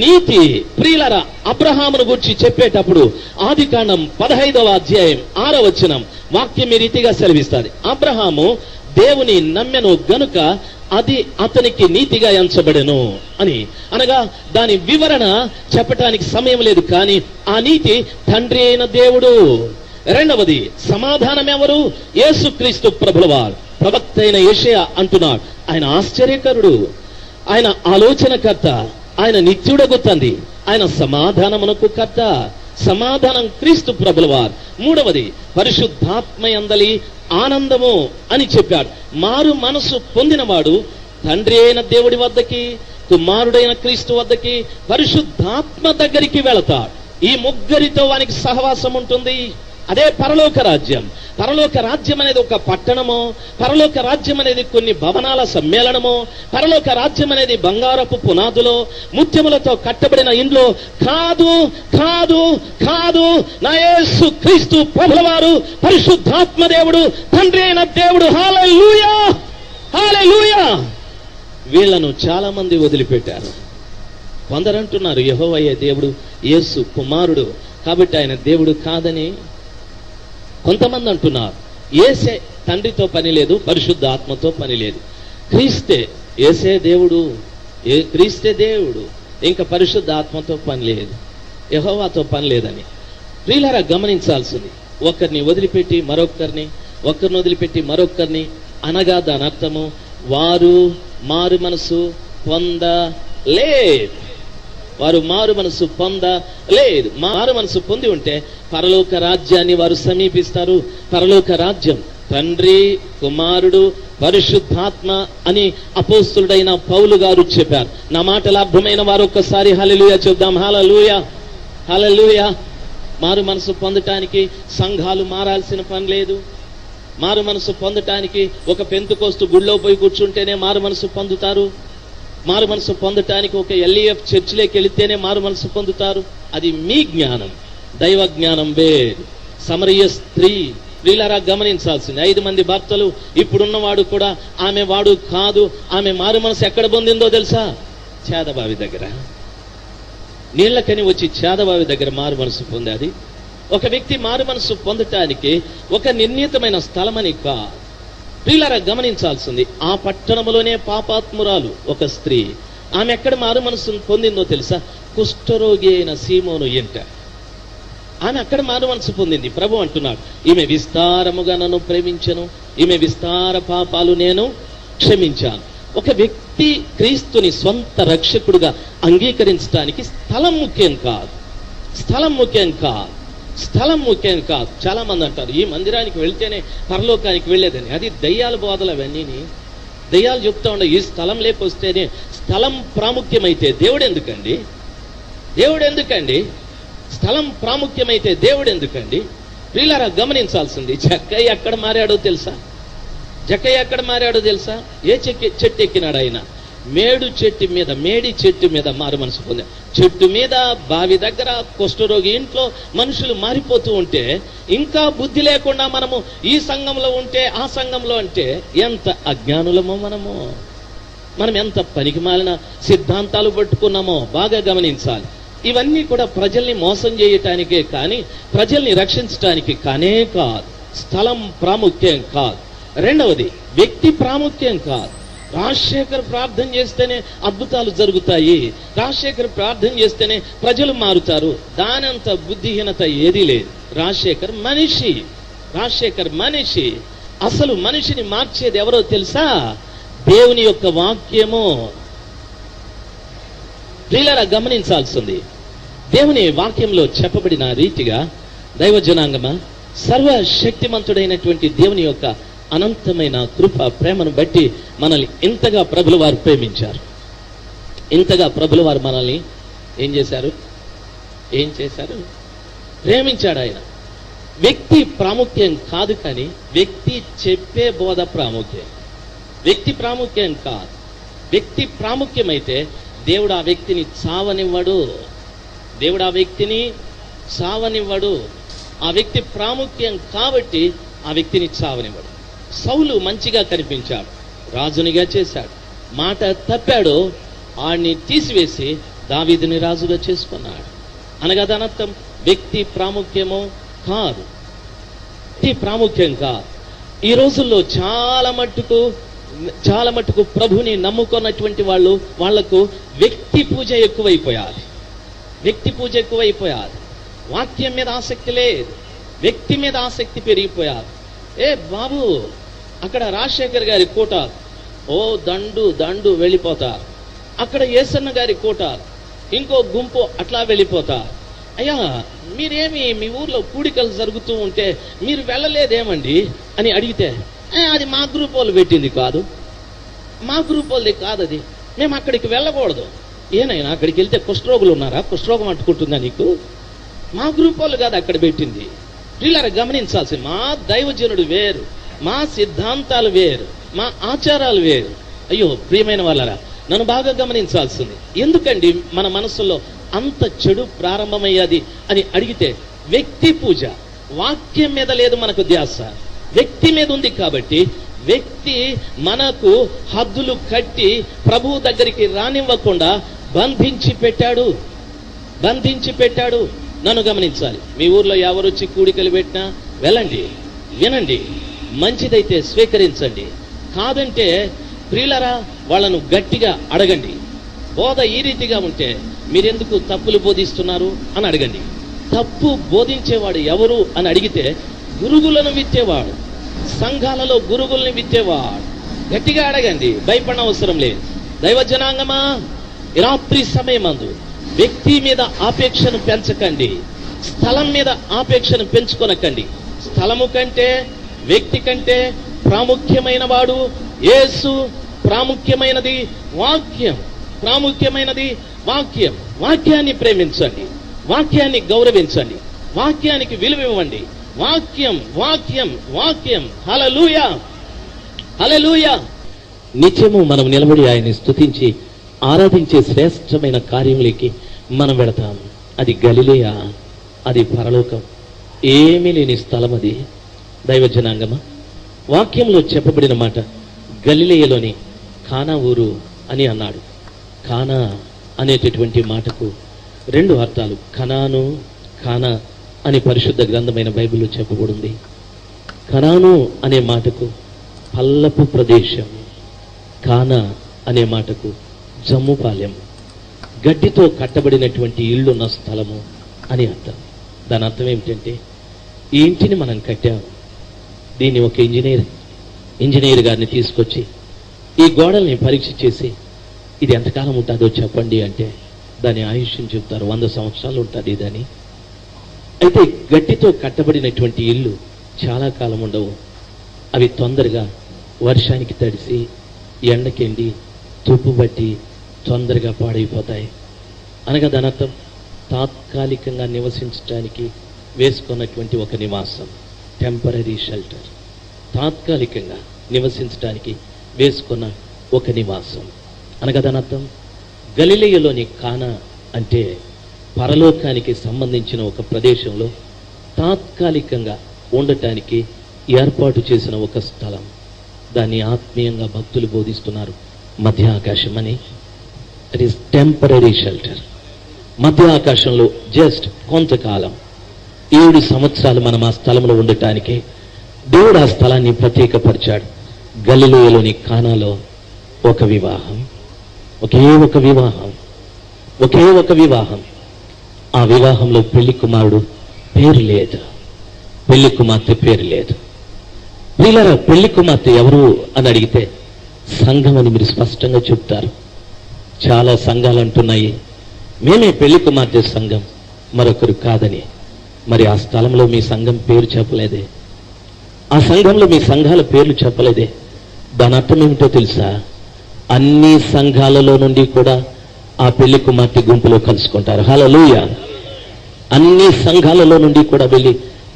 నీతి ప్రియులరా, అబ్రహామును గురించి చెప్పేటప్పుడు ఆదికాండం 15వ అధ్యాయం 6వ వచనం వాక్యం ఈ రీతిగా సెలవిస్తుంది. అబ్రహాము దేవుని నమ్మెను గనుక అది అతనికి నీతిగా ఎంచబడెను అని. అనగా దాని వివరణ చెప్పటానికి సమయం లేదు. కానీ ఆ నీతి తండ్రి అయిన దేవుడు. రెండవది సమాధానం ఎవరు? యేసుక్రీస్తు ప్రభుల వారు. ప్రవక్త అయిన యెషయా అంటున్నాడు, ఆయన ఆశ్చర్యకరుడు, ఆయన ఆలోచనకర్త, ఆయన నిత్యుడగు తండ్రి, ఆయన సమాధానమునకు కర్త. సమాధానం క్రీస్తు ప్రభుల వారు. మూడవది పరిశుద్ధాత్మయందలి ఆనందము అని చెప్పాడు. మారు మనసు పొందినవాడు తండ్రి అయిన దేవుడి వద్దకి, కుమారుడైన క్రీస్తు వద్దకి, పరిశుద్ధాత్మ దగ్గరికి వెళతాడు. ఈ ముగ్గురితో వానికి సహవాసం ఉంటుంది. అదే పరలోక రాజ్యం. పరలోక రాజ్యం అనేది ఒక పట్టణమో, పరలోక రాజ్యం అనేది కొన్ని భవనాల సమ్మేళనమో, పరలోక రాజ్యం అనేది బంగారపు పునాదులో, ముత్యములతో కట్టబడిన ఇండ్లో కాదు, కాదు, కాదు. నా యేసు క్రీస్తు ప్రభుల వారు పరిశుద్ధాత్మ దేవుడు, తండ్రి అయిన దేవుడు. హల్లెలూయా, హల్లెలూయా. వీళ్లను చాలా మంది వదిలిపెట్టారు. కొందరంటున్నారు యెహోవాయే దేవుడు, యేసు కుమారుడు కాబట్టి ఆయన దేవుడు కాదని. కొంతమంది అంటున్నారు యేసే తండ్రితో పని లేదు, పరిశుద్ధ ఆత్మతో పని లేదు, క్రీస్తే యేసే దేవుడు, క్రీస్తే దేవుడు, ఇంకా పరిశుద్ధ ఆత్మతో పని లేదు, యెహోవాతో పని లేదని. ప్రియులారా, గమనించాల్సింది, ఒకరిని వదిలిపెట్టి మరొకరిని, ఒకరిని వదిలిపెట్టి మరొకరిని అనగా దాని అర్థము వారు మారు మనసు పొందలేదు. వారు మారు మనసు పొందలేదు. మారు మనసు పొంది ఉంటే పరలోక రాజ్యాన్ని వారు సమీపిస్తారు. పరలోక రాజ్యం తండ్రి, కుమారుడు, పరిశుద్ధాత్మ అని అపోస్తలుడైన పౌలు గారు చెప్పారు. నా మాటలు అర్థమైన వారు ఒక్కసారి హల్లెలూయా చెప్దాం. హల్లెలూయా, హల్లెలూయా. మారు మనసు పొందటానికి సంఘాలు మారాల్సిన పని లేదు. మారు మనసు పొందటానికి ఒక పెంతుకోస్తు గుళ్ళో పోయి కూర్చుంటేనే మారు మనసు పొందుతారు. మారు మనసు పొందటానికి ఒక ఎల్ఈఎఫ్ చర్చిలోకి వెళితేనే మారు మనసు పొందుతారు. అది మీ జ్ఞానం, దైవ జ్ఞానం వేరు. సమరయ స్త్రీ, ప్రియులారా, గమనించాల్సింది, 5 మంది భర్తలు, ఇప్పుడున్నవాడు కూడా ఆమె వాడు కాదు. ఆమె మారు మనసు ఎక్కడ పొందిందో తెలుసా? చేదబావి దగ్గర. నీళ్లకని వచ్చి చేదబావి దగ్గర మారు మనసు పొందాది. ఒక వ్యక్తి మారు మనసు పొందటానికి ఒక నిర్ణీతమైన స్థలమని కాదు, ప్రియులారా గమనించాల్సింది, ఆ పట్టణములోనే పాపాత్మురాలు ఒక స్త్రీ, ఆమె ఎక్కడ మారు మనసును పొందిందో తెలుసా? కుష్ఠరోగి అయిన సీమోను ఎంట ఆమె అక్కడ మారు మనసు పొందింది. ప్రభు అంటున్నాడు, ఈమె విస్తారముగా నన్ను ప్రేమించను, ఈమె విస్తార పాపాలు నేను క్షమించాను. ఒక వ్యక్తి క్రీస్తుని స్వంత రక్షకుడుగా అంగీకరించడానికి స్థలం ముఖ్యం కాదు, స్థలం ముఖ్యం కాదు, స్థలం ముఖ్యం కాదు. చాలా మంది అంటారు ఈ మందిరానికి వెళ్తేనే పరలోకానికి వెళ్ళేదని. అది దయ్యాల బోధలు అవన్నీ. దయ్యాలు చెప్తా ఉండే ఈ స్థలం లేకొస్తేనే స్థలం ప్రాముఖ్యమైతే దేవుడు ఎందుకండి? దేవుడు ఎందుకండి? స్థలం ప్రాముఖ్యమైతే దేవుడు ఎందుకండి? ప్రియులారా గమనించాల్సింది, జక్కయ్య ఎక్కడ మారాడో తెలుసా? జక్కయ్య ఎక్కడ మారాడో తెలుసా? ఏ చెట్టు ఎక్కినాడు ఆయన? మేడి చెట్టు మీద మారు మనసు పొందాడు. చెట్టు మీద, బావి దగ్గర, కుష్ఠరోగి ఇంట్లో మనుషులు మారిపోతూ ఉంటే, ఇంకా బుద్ధి లేకుండా మనము ఈ సంఘంలో ఉంటే ఆ సంఘంలో అంటే ఎంత అజ్ఞానులమో మనం ఎంత పనికి మాలిన సిద్ధాంతాలు పట్టుకున్నామో బాగా గమనించాలి. ఇవన్నీ కూడా ప్రజల్ని మోసం చేయటానికే కానీ ప్రజల్ని రక్షించటానికి కానే కాదు. స్థలం ప్రాముఖ్యం కాదు. రెండవది, వ్యక్తి ప్రాముఖ్యం కాదు. రాజశేఖర్ ప్రార్థన చేస్తేనే అద్భుతాలు జరుగుతాయి, రాజశేఖర్ ప్రార్థన చేస్తేనే ప్రజలు మారుతారు, దానంత బుద్ధిహీనత ఏదీ లేదు. రాజశేఖర్ మనిషి. అసలు మనిషిని మార్చేది ఎవరో తెలుసా? దేవుని యొక్క వాక్యము. ప్రియులారా గమనించాల్సింది, దేవుని వాక్యంలో చెప్పబడిన రీతిగా దైవ జనాంగమా, సర్వశక్తిమంతుడైనటువంటి దేవుని యొక్క అనంతమైన కృప ప్రేమను బట్టి మనల్ని ఇంతగా ప్రభుల వారు ప్రేమించారు. ఇంతగా ప్రభుల వారు మనల్ని ఏం చేశారు? ప్రేమించాడు ఆయన. వ్యక్తి ప్రాముఖ్యం కాదు, కానీ వ్యక్తి చెప్పే బోధ ప్రాముఖ్యం. వ్యక్తి ప్రాముఖ్యం కాదు. వ్యక్తి ప్రాముఖ్యమైతే దేవుడు ఆ వ్యక్తిని చావనివ్వడు. ఆ వ్యక్తి ప్రాముఖ్యం కాబట్టి ఆ వ్యక్తిని చావనివ్వడు. సౌలు మంచిగా కనిపించాడు, రాజునిగా చేశాడు. మాట తప్పాడు, ఆడిని తీసివేసి దావీదుని రాజుగా చేసుకున్నాడు. అనగా దానర్థం వ్యక్తి ప్రాముఖ్యమో కాదు, వ్యక్తి ప్రాముఖ్యం కాదు. ఈ రోజుల్లో చాలా మట్టుకు ప్రభుని నమ్ముకున్నటువంటి వాళ్లకు వ్యక్తి పూజ ఎక్కువైపోయాలి. వాక్యం మీద ఆసక్తి లేదు, వ్యక్తి మీద ఆసక్తి పెరిగిపోయారు. బాబు, అక్కడ రాజశేఖర్ గారి కోట, దండు వెళ్ళిపోతారు. అక్కడ యేసన్న గారి కోట, ఇంకో గుంపు అట్లా వెళ్ళిపోతారు. అయ్యా, మీరేమి మీ ఊర్లో కూడికలు జరుగుతూ ఉంటే మీరు వెళ్ళలేదేమండి అని అడిగితే, అది మా గ్రూప్ వాళ్ళు పెట్టింది కాదు, అది మేము అక్కడికి వెళ్ళకూడదు. ఏనైనా అక్కడికి వెళ్తే కుష్ఠరోగులు ఉన్నారా? కుష్ఠరోగం అంటుకుంటుందా నీకు? మా గ్రూప్ వాళ్ళు కాదు అక్కడ పెట్టింది. వీళ్ళని గమనించాల్సి, మా దైవజనుడు వేరు, మా సిద్ధాంతాలు వేరు, మా ఆచారాలు వేరు. అయ్యో ప్రియమైన వాళ్ళరా, నన్ను బాగా గమనించాల్సింది. ఎందుకండి మన మనసులో అంత చెడు ప్రారంభమయ్యాది అని అడిగితే, వ్యక్తి పూజ, వాక్యం మీద లేదు మనకు ధ్యాస, వ్యక్తి మీద ఉంది. కాబట్టి వ్యక్తి మనకు హద్దులు కట్టి ప్రభువు దగ్గరికి రానివ్వకుండా బంధించి పెట్టాడు. నన్ను గమనించాలి. మీ ఊర్లో ఎవరొచ్చి కూడికలు పెట్టినా వెళ్ళండి, వినండి, మంచిదైతే స్వీకరించండి, కాదంటే ప్రియులరా వాళ్ళను గట్టిగా అడగండి. బోధ ఈ రీతిగా ఉంటే మీరెందుకు తప్పులు బోధిస్తున్నారు అని అడగండి. తప్పు బోధించేవాడు ఎవరు అని అడిగితే, గురువులను విత్తేవాడు, సంఘాలలో గురువుల్ని విత్తేవాడు. గట్టిగా అడగండి, భయపడనవసరం లేదు. దైవ జనాంగమా, రాత్రి సమయమందు వ్యక్తి మీద ఆపేక్షను పెంచకండి, స్థలం మీద ఆపేక్షను పెంచుకొనకండి. స్థలము కంటే వ్యక్తి కంటే ప్రాముఖ్యమైన వాడు యేసు, ప్రాముఖ్యమైనది వాక్యం. వాక్యాన్ని ప్రేమించండి, వాక్యాన్ని గౌరవించండి, వాక్యానికి విలువ ఇవ్వండి. వాక్యం. హల్లెలూయా. నిత్యము మనం నిలబడి ఆయన్ని స్తుతించి ఆరాధించే శ్రేష్టమైన కార్యములకి మనం వెళతాం. అది గలిలయ, అది పరలోకం, ఏమీ లేని స్థలం అది. దైవజనాంగమా, వాక్యంలో చెప్పబడిన మాట గలిలయలోని కానా ఊరు అని అన్నాడు. కానా అనేటటువంటి మాటకు రెండు అర్థాలు, కనాను, కానా అని పరిశుద్ధ గ్రంథమైన బైబిల్లో చెప్పబడింది. కనాను అనే మాటకు పల్లపు ప్రదేశం. కానా అనే మాటకు జమ్ముపాలెం, గడ్డితో కట్టబడినటువంటి ఇళ్ళున్న స్థలము అని అర్థం. దాని అర్థం ఏమిటంటే, ఈ ఇంటిని మనం కట్టాము, దీన్ని ఒక ఇంజనీర్ గారిని తీసుకొచ్చి ఈ గోడల్ని పరీక్ష చేసి ఇది ఎంతకాలం ఉంటుందో చెప్పండి అంటే దాని ఆయుష్యం చెప్తారు, 100 సంవత్సరాలు ఉంటుంది ఇదని. అయితే గడ్డితో కట్టబడినటువంటి ఇల్లు చాలా కాలం ఉండవు. అవి తొందరగా వర్షానికి తడిసి, ఎండకెండి, తుప్పు బట్టి తొందరగా పాడైపోతాయి. అనగా దాని అర్థం తాత్కాలికంగా నివసించడానికి వేసుకున్నటువంటి ఒక నివాసం, టెంపరీ షెల్టర్. తాత్కాలికంగా నివసించడానికి వేసుకున్న ఒక నివాసం అనగా దాని అర్థం. గలిలయలోని కానా అంటే పరలోకానికి సంబంధించిన ఒక ప్రదేశంలో తాత్కాలికంగా ఉండటానికి ఏర్పాటు చేసిన ఒక స్థలం. దాన్ని ఆత్మీయంగా భక్తులు బోధిస్తున్నారు మధ్య ఆకాశం అని. It is temporary shelter. మధ్య ఆకాశంలో జస్ట్ కొంతకాలం, 7 సంవత్సరాలు మనం ఆ స్థలంలో ఉండటానికి దేవుడు ఆ స్థలాన్ని ప్రత్యేకపరిచాడు. గలిలయలోని కానాలో ఒక వివాహం, ఒకే ఒక వివాహం. ఆ వివాహంలో పెళ్లి కుమారుడు పేరు లేదు, పెళ్లి కుమార్తె పేరు లేదు. వీళ్ళ పెళ్లి కుమార్తె ఎవరు అని అడిగితే సంఘం అని మీరు స్పష్టంగా చెప్తారు. చాలా సంఘాలు అంటున్నాయి మేమే పెళ్లి కుమార్తె సంఘం, మరొకరు కాదని. మరి ఆ స్థలంలో మీ సంఘం పేరు చెప్పలేదే, ఆ సంఘంలో మీ సంఘాల పేర్లు చెప్పలేదే. దాని అర్థం ఏమిటో తెలుసా? అన్ని సంఘాలలో నుండి కూడా ఆ పెళ్లి కుమార్తె గుంపులో కలుసుకుంటారు. హల్లెలూయా. అన్ని సంఘాలలో నుండి కూడా వెళ్ళి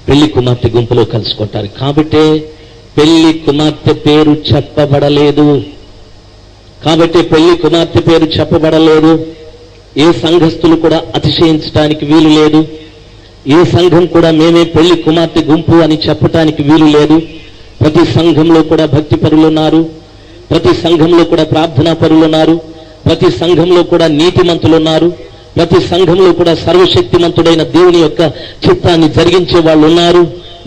పెళ్లి కుమార్తె గుంపులో కలుసుకుంటారు. కాబట్టే పెళ్లి కుమార్తె పేరు చెప్పబడలేదు. ఏ సంఘస్థులు కూడా అతిశయించడానికి వీలు లేదు. ఏ సంఘం కూడా మేమే పెళ్లి కుమార్తె గుంపు అని చెప్పటానికి వీలు లేదు. ప్రతి సంఘంలో కూడా భక్తి పరులున్నారు, ప్రతి సంఘంలో కూడా ప్రార్థనా పరులున్నారు, ప్రతి సంఘంలో కూడా నీతిమంతులున్నారు, ప్రతి సంఘంలో కూడా సర్వశక్తిమంతుడైన దేవుని యొక్క చిత్తాన్ని జరిగించే వాళ్ళు ఉన్నారు.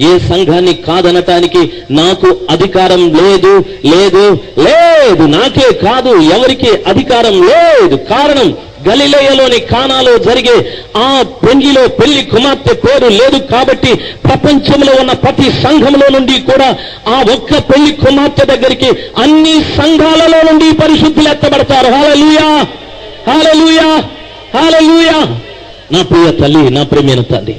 ఏ సంఘాన్ని కాదనటానికి నాకు అధికారం లేదు, నాకే కాదు, ఎవరికి అధికారం లేదు. కారణం గలిలయలోని కానాలో జరిగే ఆ పెళ్లిలో పెళ్లి కుమార్తె పేరు లేదు. కాబట్టి ప్రపంచంలో ఉన్న ప్రతి సంఘంలో నుండి కూడా ఆ ఒక్క పెళ్లి కుమార్తె దగ్గరికి అన్ని సంఘాలలో నుండి పరిశుద్ధులు ఎత్తబడతారు. హల్లెలూయా, హల్లెలూయా, హల్లెలూయా. నా ప్రియ తల్లి, నా ప్రియమైన తల్లి,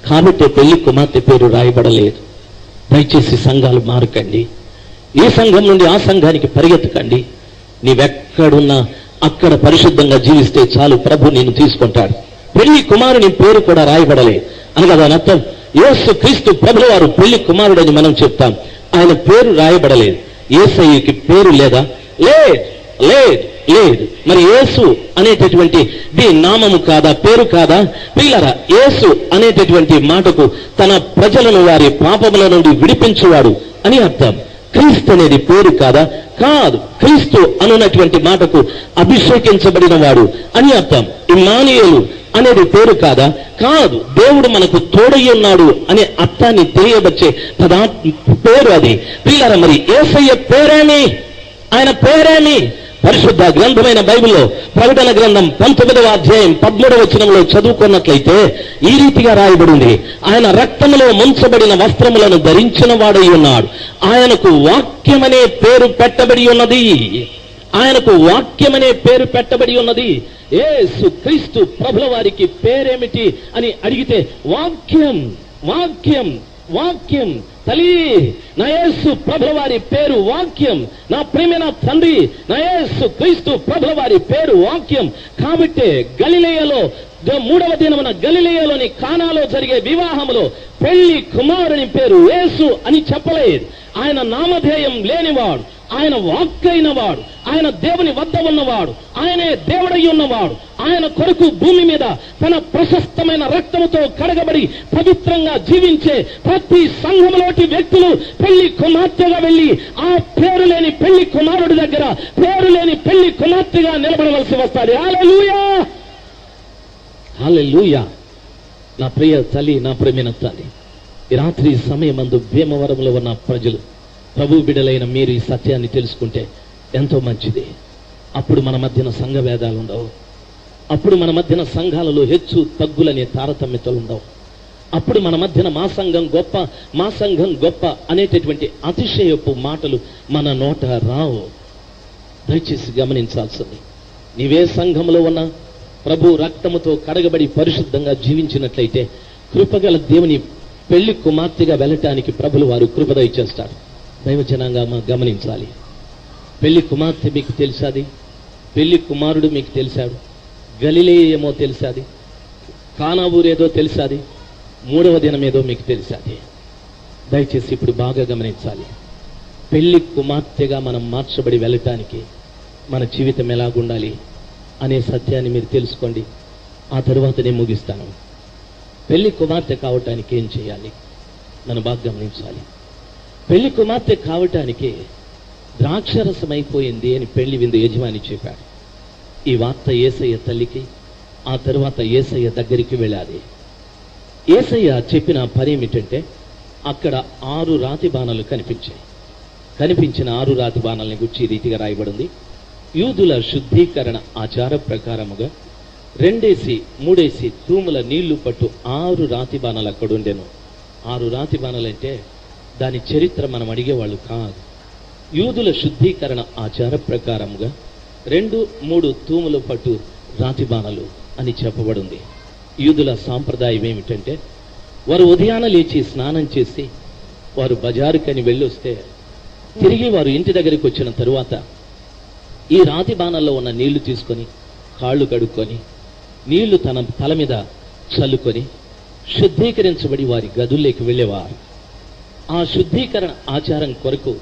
కాబట్టి పెళ్లి కుమార్తె పేరు రాయబడలేదు. దయచేసి సంఘాలు మారకండి. ఈ సంఘం నుండి ఆ సంఘానికి పరిగెత్తకండి. నీవెక్కడున్నా అక్కడ పరిశుద్ధంగా జీవిస్తే చాలు, ప్రభు నిన్ను తీసుకుంటాడు. పెళ్లి కుమారుని పేరు కూడా రాయబడలేదు అనగా దాని అర్థం యేసు క్రీస్తు ప్రభుల వారు పెళ్లి కుమారుడని మనం చెప్తాం. ఆయన పేరు రాయబడలేదు. యేసయ్యకి పేరు లేదా? లేదు. మరి యేసు అనేటటువంటి నామము కాదా, పేరు కాదా? పిల్లరా, యేసు అనేటటువంటి మాటకు తన ప్రజలను వారి పాపముల నుండి విడిపించువాడు అని అర్థం. క్రీస్తు అనేది పేరు కాదా? కాదు. క్రీస్తు అనున్నటువంటి మాటకు అభిషేకించబడిన వాడు అని అర్థం. ఇమ్మానుయేలు అనేది పేరు కాదా? కాదు. దేవుడు మనకు తోడై ఉన్నాడు అనే అర్థాన్ని తెలియవచ్చే పేరు అది. పిల్లరా, మరి యేసయ్య పేరేమి? ఆయన పేరేమి? పరిశుద్ధ గ్రంథమైన బైబిల్లో ప్రకటన గ్రంథం 19వ అధ్యాయం 13వ వచనంలో చదువుకున్నట్లయితే ఈ రీతిగా రాయబడింది. ఆయన రక్తములో ముంచబడిన వస్త్రములను ధరించిన వాడై ఉన్నాడు. ఆయనకు వాక్యమనే పేరు పెట్టబడి ఉన్నది. యేసు క్రీస్తు ప్రభుల వారికి పేరేమిటి అని అడిగితే వాక్యం. తల్లి, నా యేసు ప్రభుల వారి పేరు వాక్యం. నా ప్రియమైన తండ్రి, నా యేసు క్రీస్తు ప్రభుల వారి పేరు వాక్యం. కాబట్టి గలిలయలో 3వ దినమున గలిలయలోని కానాలో జరిగే వివాహములో పెళ్లి కుమారుని పేరు యేసు అని చెప్పలేదు. ఆయన నామధేయం లేనివాడు, ఆయన వాక్కైన వాడు, ఆయన దేవుని వద్ద ఉన్నవాడు, ఆయనే దేవుడై ఉన్నవాడు. ఆయన కొరకు భూమి మీద తన ప్రశస్తమైన రక్తముతో కడగబడి పవిత్రంగా జీవించే ప్రతి సంఘములోటి వ్యక్తులు పెళ్లి కుమార్తెగా వెళ్ళి ఆ పేరు లేని పెళ్లి కుమారుడి దగ్గర పేరు లేని పెళ్లి కుమార్తెగా నిలబడవలసి వస్తుంది. హల్లెలూయా, హల్లెలూయా. నా ప్రియ తల్లి, నా ప్రియమైన తల్లి, ఈ రాత్రి సమయమందు భీమవరంలో ఉన్న ప్రజలు ప్రభు బిడ్డలైన మీరు ఈ సత్యాన్ని తెలుసుకుంటే ఎంతో మంచిది. అప్పుడు మన మధ్యన సంఘ భేదాలు ఉండవు. అప్పుడు మన మధ్యన సంఘాలలో హెచ్చు తగ్గులనే తారతమ్యతలు ఉండవు. అప్పుడు మన మధ్యన మా సంఘం గొప్ప అనేటటువంటి అతిశయపు మాటలు మన నోట రావు. దయచేసి గమనించాల్సింది, నీవే సంఘంలో ఉన్న ప్రభు రక్తముతో కడగబడి పరిశుద్ధంగా జీవించినట్లయితే కృపగల దేవుని పెళ్లి కుమార్తెగా వెళ్ళటానికి ప్రభులు వారు కృప దయచేస్తారు. దైవజనంగా గమనించాలి. పెళ్లి కుమార్తె మీకు తెలిసాది, పెళ్లి కుమారుడు మీకు తెలిసాడు, గలిలేయేమో తెలిసాది, కానా ఊరేదో తెలిసాది, మూడవ దినం ఏదో మీకు తెలిసాది. దయచేసి ఇప్పుడు బాగా గమనించాలి. పెళ్లి కుమార్తెగా మనం మార్చబడి వెళ్ళటానికి మన జీవితం ఎలాగుండాలి అనే సత్యాన్ని మీరు తెలుసుకోండి. ఆ తరువాత నేను ముగిస్తాను. పెళ్లి కుమార్తె కావటానికి ఏం చేయాలి నన్ను బాగా గమనించాలి. పెళ్లి కుమార్తె కావటానికి ద్రాక్షరసం అయిపోయింది అని పెళ్లి విందు యజమాని చెప్పాడు. ఈ వార్త యేసయ్య తల్లికి, ఆ తరువాత యేసయ్య దగ్గరికి వెళ్ళాలి. యేసయ్య చెప్పిన పని ఏమిటంటే, అక్కడ 6 రాతి బాణాలు కనిపించాయి. కనిపించిన 6 రాతి బాణాలని గురించి రీతిగా రాయబడింది. యూదుల శుద్ధీకరణ ఆచార ప్రకారముగా 2-3 తూముల నీళ్లు పట్టు 6 రాతి బాణాలు అక్కడ ఉండెను. 6 రాతి బాణాలంటే దాని చరిత్ర మనం అడిగేవాళ్ళు కాదు. యూదుల శుద్ధీకరణ ఆచార ప్రకారముగా 2-3 తూముల పట్టు రాతి బాణాలు అని చెప్పబడింది. యూదుల సాంప్రదాయం ఏమిటంటే, వారు ఉదయాన లేచి స్నానం చేసి వారు బజారుకని వెళ్ళొస్తే తిరిగి వారు ఇంటి దగ్గరికి వచ్చిన తరువాత ఈ రాతి బాణాల్లో ఉన్న నీళ్లు తీసుకొని కాళ్ళు కడుక్కొని నీళ్లు తన తల మీద చల్లుకొని శుద్ధీకరించబడి వారి గదుల్లోకి వెళ్ళేవారు. ఆ శుద్ధీకరణ ఆచారం కొరకు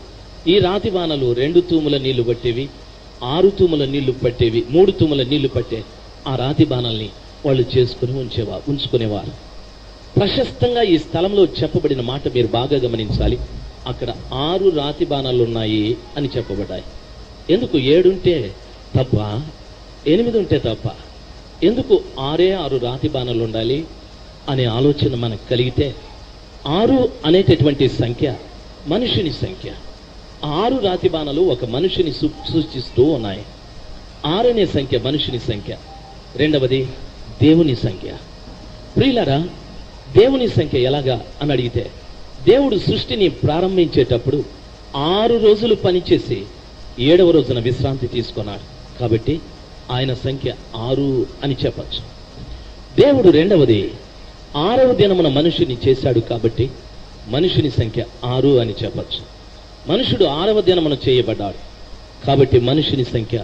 ఈ రాతి బాణాలు 2 తూముల నీళ్లు పట్టేవి, 6 తూముల నీళ్లు పట్టేవి, 3 తూముల నీళ్లు పట్టే ఆ రాతి బాణాల్ని వాళ్ళు చేసుకుని ఉంచుకునేవారు. ప్రశస్తంగా ఈ స్థలంలో చెప్పబడిన మాట మీరు బాగా గమనించాలి. అక్కడ 6 రాతి బాణాలు ఉన్నాయి అని చెప్పబడ్డాయి. ఎందుకు 7 ఉంటే తప్ప, 8 ఉంటే తప్ప, ఎందుకు 6 రాతి బాణాలు ఉండాలి అనే ఆలోచన మనకు కలిగితే, 6 అనేటటువంటి సంఖ్య మనుషుని సంఖ్య. 6 రాతి బాణాలు ఒక మనుషుని సూచిస్తూ ఉన్నాయి. 6 అనే సంఖ్య మనుషుని సంఖ్య. రెండవది దేవుని సంఖ్య. ప్రియులారా, దేవుని సంఖ్య ఎలాగా అని అడిగితే, దేవుడు సృష్టిని ప్రారంభించేటప్పుడు 6 రోజులు పనిచేసి 7వ రోజున విశ్రాంతి తీసుకున్నాడు. కాబట్టి ఆయన సంఖ్య 6 అని చెప్పచ్చు. దేవుడు రెండవది 6వ దినమున మనుషుని చేశాడు కాబట్టి మనుషుని సంఖ్య 6 అని చెప్పచ్చు. మనుషుడు 6వ దినమున చేయబడ్డాడు కాబట్టి మనుషుని సంఖ్య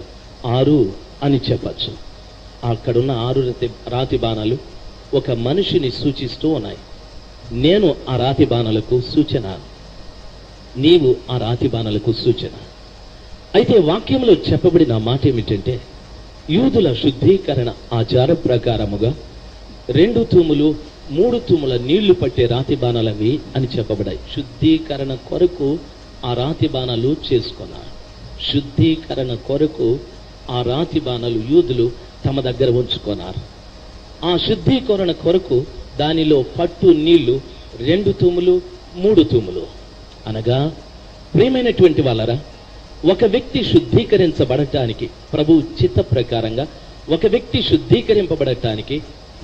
6 అని చెప్పచ్చు. అక్కడున్న 6 రాతి బాణాలు ఒక మనిషిని సూచిస్తూ ఉన్నాయి. నేను ఆ రాతి బాణాలకు సూచన, నీవు ఆ రాతి బాణాలకు సూచన. అయితే వాక్యంలో చెప్పబడిన మాట ఏమిటంటే, యూదుల శుద్ధీకరణ ఆచార ప్రకారముగా 2 తూములు 3 తూముల నీళ్లు పట్టే రాతి బాణాలవి అని చెప్పబడాయి. శుద్ధీకరణ కొరకు ఆ రాతి బాణాలు చేసుకున్నారు. శుద్ధీకరణ కొరకు ఆ రాతి బాణాలు యూదులు తమ దగ్గర ఉంచుకున్నారు. ఆ శుద్ధీకరణ కొరకు దానిలో పట్టు నీళ్లు 2 తూములు 3 తూములు. అనగా ప్రియమైనటువంటి వాళ్ళరా, ఒక వ్యక్తి శుద్ధీకరించబడటానికి, ప్రభు చిత్త ప్రకారంగా ఒక వ్యక్తి శుద్ధీకరింపబడటానికి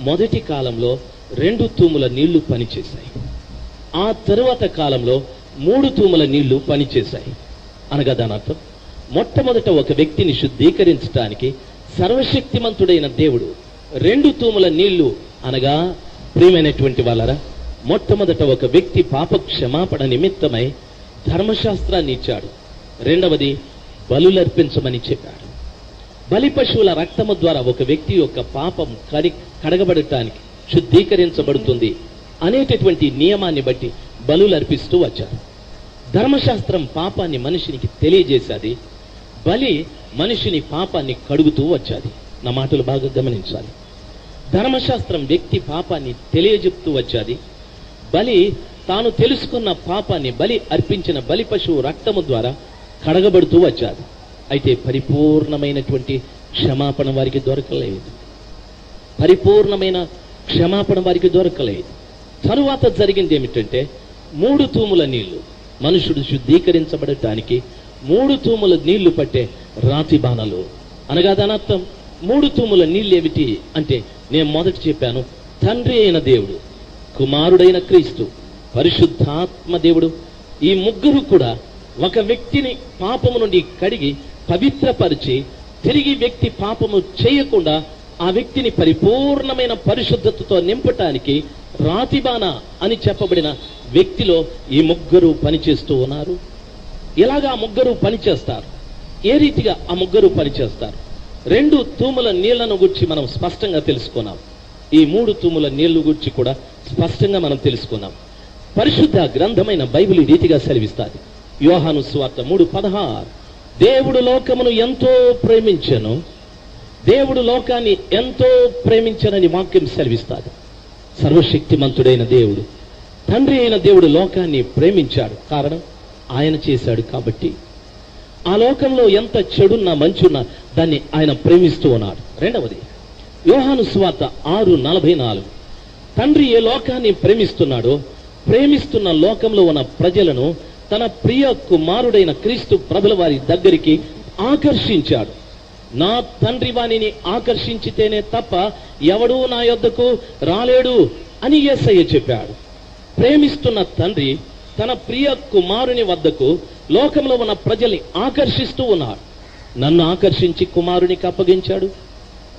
మొదటి కాలంలో 2 తూముల నీళ్లు పనిచేశాయి. ఆ తరువాత కాలంలో 3 తూముల నీళ్లు పనిచేశాయి. అనగా దాని అర్థం, మొట్టమొదట ఒక వ్యక్తిని శుద్ధీకరించడానికి సర్వశక్తిమంతుడైన దేవుడు 2 తూముల నీళ్లు, అనగా ప్రియమైనటువంటి వాళ్ళరా, మొట్టమొదట ఒక వ్యక్తి పాప క్షమాపణ నిమిత్తమై ధర్మశాస్త్రాన్ని ఇచ్చాడు. రెండవది బలులర్పించమని చెప్పాడు. బలి పశువుల రక్తము ద్వారా ఒక వ్యక్తి యొక్క పాపం కడగబడటానికి, శుద్ధీకరించబడుతుంది అనేటటువంటి నియమాన్ని బట్టి బలులర్పిస్తూ వచ్చారు. ధర్మశాస్త్రం పాపాన్ని మనిషినికి తెలియజేసేది, బలి మనిషిని పాపాన్ని కడుగుతూ వచ్చాది. నా మాటలు బాగా గమనించాలి. ధర్మశాస్త్రం వ్యక్తి పాపాన్ని తెలియజెప్తూ వచ్చాది. బలి తాను తెలుసుకున్న పాపాన్ని బలి అర్పించిన బలి పశువు రక్తము ద్వారా కడగబడుతూ వచ్చాది. అయితే పరిపూర్ణమైనటువంటి క్షమాపణ వారికి దొరకలేదు. పరిపూర్ణమైన క్షమాపణ వారికి దొరకలేదు. తరువాత జరిగింది ఏమిటంటే, 3 తూముల నీళ్లు, మనుషుడు శుద్ధీకరించబడటానికి 3 తూముల నీళ్లు పట్టే రాతి బాణలు. అనగా దాని అర్థం 3 తూముల నీళ్ళు ఏమిటి అంటే, నేను మొదట చెప్పాను, తండ్రి అయిన దేవుడు, కుమారుడైన క్రీస్తు, పరిశుద్ధాత్మ దేవుడు, ఈ ముగ్గురు కూడా ఒక వ్యక్తిని పాపము నుండి కడిగి పవిత్రపరిచి తిరిగి వ్యక్తి పాపము చేయకుండా ఆ వ్యక్తిని పరిపూర్ణమైన పరిశుద్ధతతో నింపటానికి రాతిబాణ అని చెప్పబడిన వ్యక్తిలో ఈ ముగ్గురు పనిచేస్తూ ఉన్నారు. ఇలాగా ఆ ముగ్గురు పనిచేస్తారు. ఏ రీతిగా ఆ ముగ్గురు పనిచేస్తారు? 2 తూముల నీళ్లను గురించి మనం స్పష్టంగా తెలుసుకున్నాం. ఈ 3 తూముల నీళ్లు గురించి కూడా స్పష్టంగా మనం తెలుసుకున్నాం. పరిశుద్ధ గ్రంథమైన బైబిల్ ఈ రీతిగా సెలవిస్తాది. యోహాను సువార్త 3:16, దేవుడు లోకమును ఎంతో ప్రేమించెను, దేవుడు లోకాన్ని ఎంతో ప్రేమించనని వాక్యం సెలవిస్తాది. సర్వశక్తిమంతుడైన దేవుడు, తండ్రి అయిన దేవుడు లోకాన్ని ప్రేమించాడు. కారణం, ఆయన చేశాడు కాబట్టి. ఆ లోకంలో ఎంత చెడున్నా మంచున్నా దాన్ని ఆయన ప్రేమిస్తూ ఉన్నాడు. రెండవది, యోహాను సువార్త 6:44, తండ్రి ఏ లోకాన్ని ప్రేమిస్తున్నాడో ప్రేమిస్తున్న లోకంలో ఉన్న ప్రజలను తన ప్రియ కుమారుడైన క్రీస్తు ప్రభుల వారి దగ్గరికి ఆకర్షించాడు. నా తండ్రి వానిని ఆకర్షించితేనే తప్ప ఎవడూ నా యొద్దకు రాలేడు అని యేసయ్య చెప్పాడు. ప్రేమిస్తున్న తండ్రి తన ప్రియ కుమారుని వద్దకు లోకంలో ఉన్న ప్రజల్ని ఆకర్షిస్తూ ఉన్నాడు. నన్ను ఆకర్షించి కుమారునికి అప్పగించాడు,